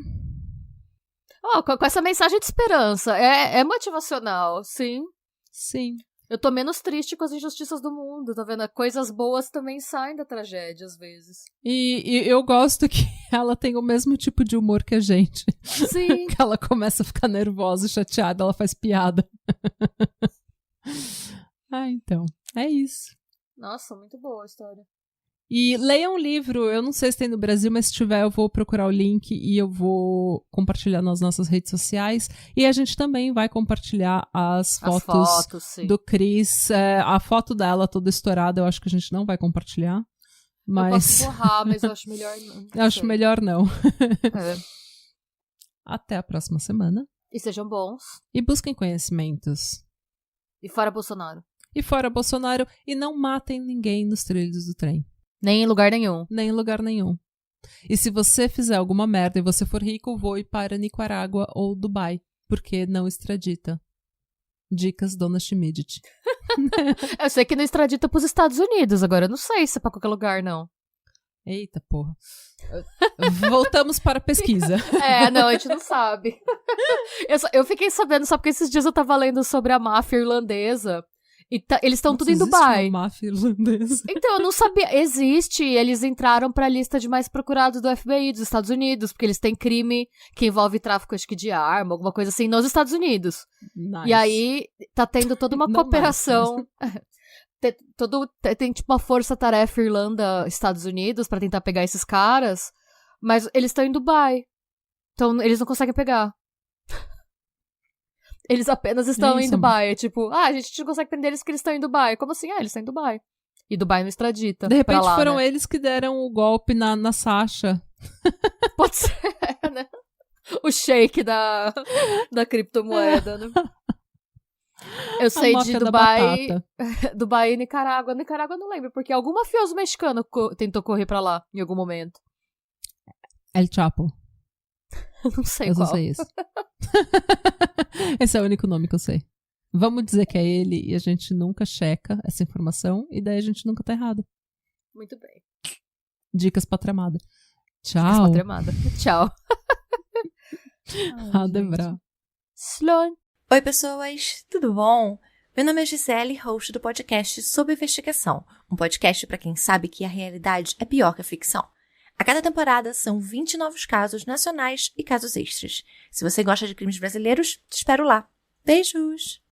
S2: Com essa mensagem de esperança. É motivacional, sim.
S1: Sim.
S2: Eu tô menos triste com as injustiças do mundo, tá vendo? Coisas boas também saem da tragédia, às vezes.
S1: E eu gosto que ela tem o mesmo tipo de humor que a gente.
S2: Sim.
S1: Que ela começa a ficar nervosa e chateada, ela faz piada. Então. É isso.
S2: Nossa, muito boa a história.
S1: E leiam um livro, eu não sei se tem no Brasil, mas se tiver eu vou procurar o link e eu vou compartilhar nas nossas redes sociais. E a gente também vai compartilhar as fotos do Chris. A foto dela toda estourada, eu acho que a gente não vai compartilhar. Mas...
S2: Eu posso borrar, mas eu acho melhor não.
S1: Eu acho melhor não. Até a próxima semana.
S2: E sejam bons.
S1: E busquem conhecimentos.
S2: E fora Bolsonaro.
S1: E fora Bolsonaro. E não matem ninguém nos trilhos do trem.
S2: Nem em lugar nenhum.
S1: Nem em lugar nenhum. E se você fizer alguma merda e você for rico, voe para Nicarágua ou Dubai, porque não extradita. Dicas, Dona Schmidt.
S2: Eu sei que não extradita pros Estados Unidos, agora eu não sei se é pra qualquer lugar, não.
S1: Eita, porra. Voltamos para a pesquisa.
S2: Não, a gente não sabe. Eu fiquei sabendo só porque esses dias eu tava lendo sobre a máfia irlandesa. E eles estão tudo em Dubai.
S1: Uma máfia irlandesa.
S2: Então, eu não sabia. Existe. Eles entraram pra lista de mais procurados do FBI dos Estados Unidos, porque eles têm crime que envolve tráfico, acho que de arma, alguma coisa assim, nos Estados Unidos.
S1: Nice.
S2: E aí, tá tendo toda uma cooperação. Tem tipo uma força-tarefa Irlanda-Estados Unidos pra tentar pegar esses caras, mas eles estão em Dubai. Então, eles não conseguem pegar. Eles apenas estão em Dubai. É tipo, a gente não consegue prender eles porque eles estão em Dubai. Como assim? Eles estão em Dubai. E Dubai não extradita.
S1: De repente
S2: lá,
S1: foram
S2: né?
S1: eles que deram o golpe na Sasha.
S2: Pode ser, né? O shake da criptomoeda, né? Eu sei de Dubai. Dubai e Nicarágua. Nicarágua eu não lembro, porque algum mafioso mexicano tentou correr pra lá em algum momento.
S1: El Chapo.
S2: Não sei
S1: eu
S2: qual.
S1: Eu só sei isso. Esse é o único nome que eu sei. Vamos dizer que é ele e a gente nunca checa essa informação e daí a gente nunca tá errado.
S2: Muito bem.
S1: Dicas pra tramada. Tchau.
S2: Dicas pra tramada. Tchau.
S1: Adebra.
S2: Sloan.
S3: Oi, pessoas, tudo bom? Meu nome é Gisele, host do podcast Sob Investigação, um podcast para quem sabe que a realidade é pior que a ficção. A cada temporada são 20 novos casos nacionais e casos extras. Se você gosta de crimes brasileiros, te espero lá. Beijos!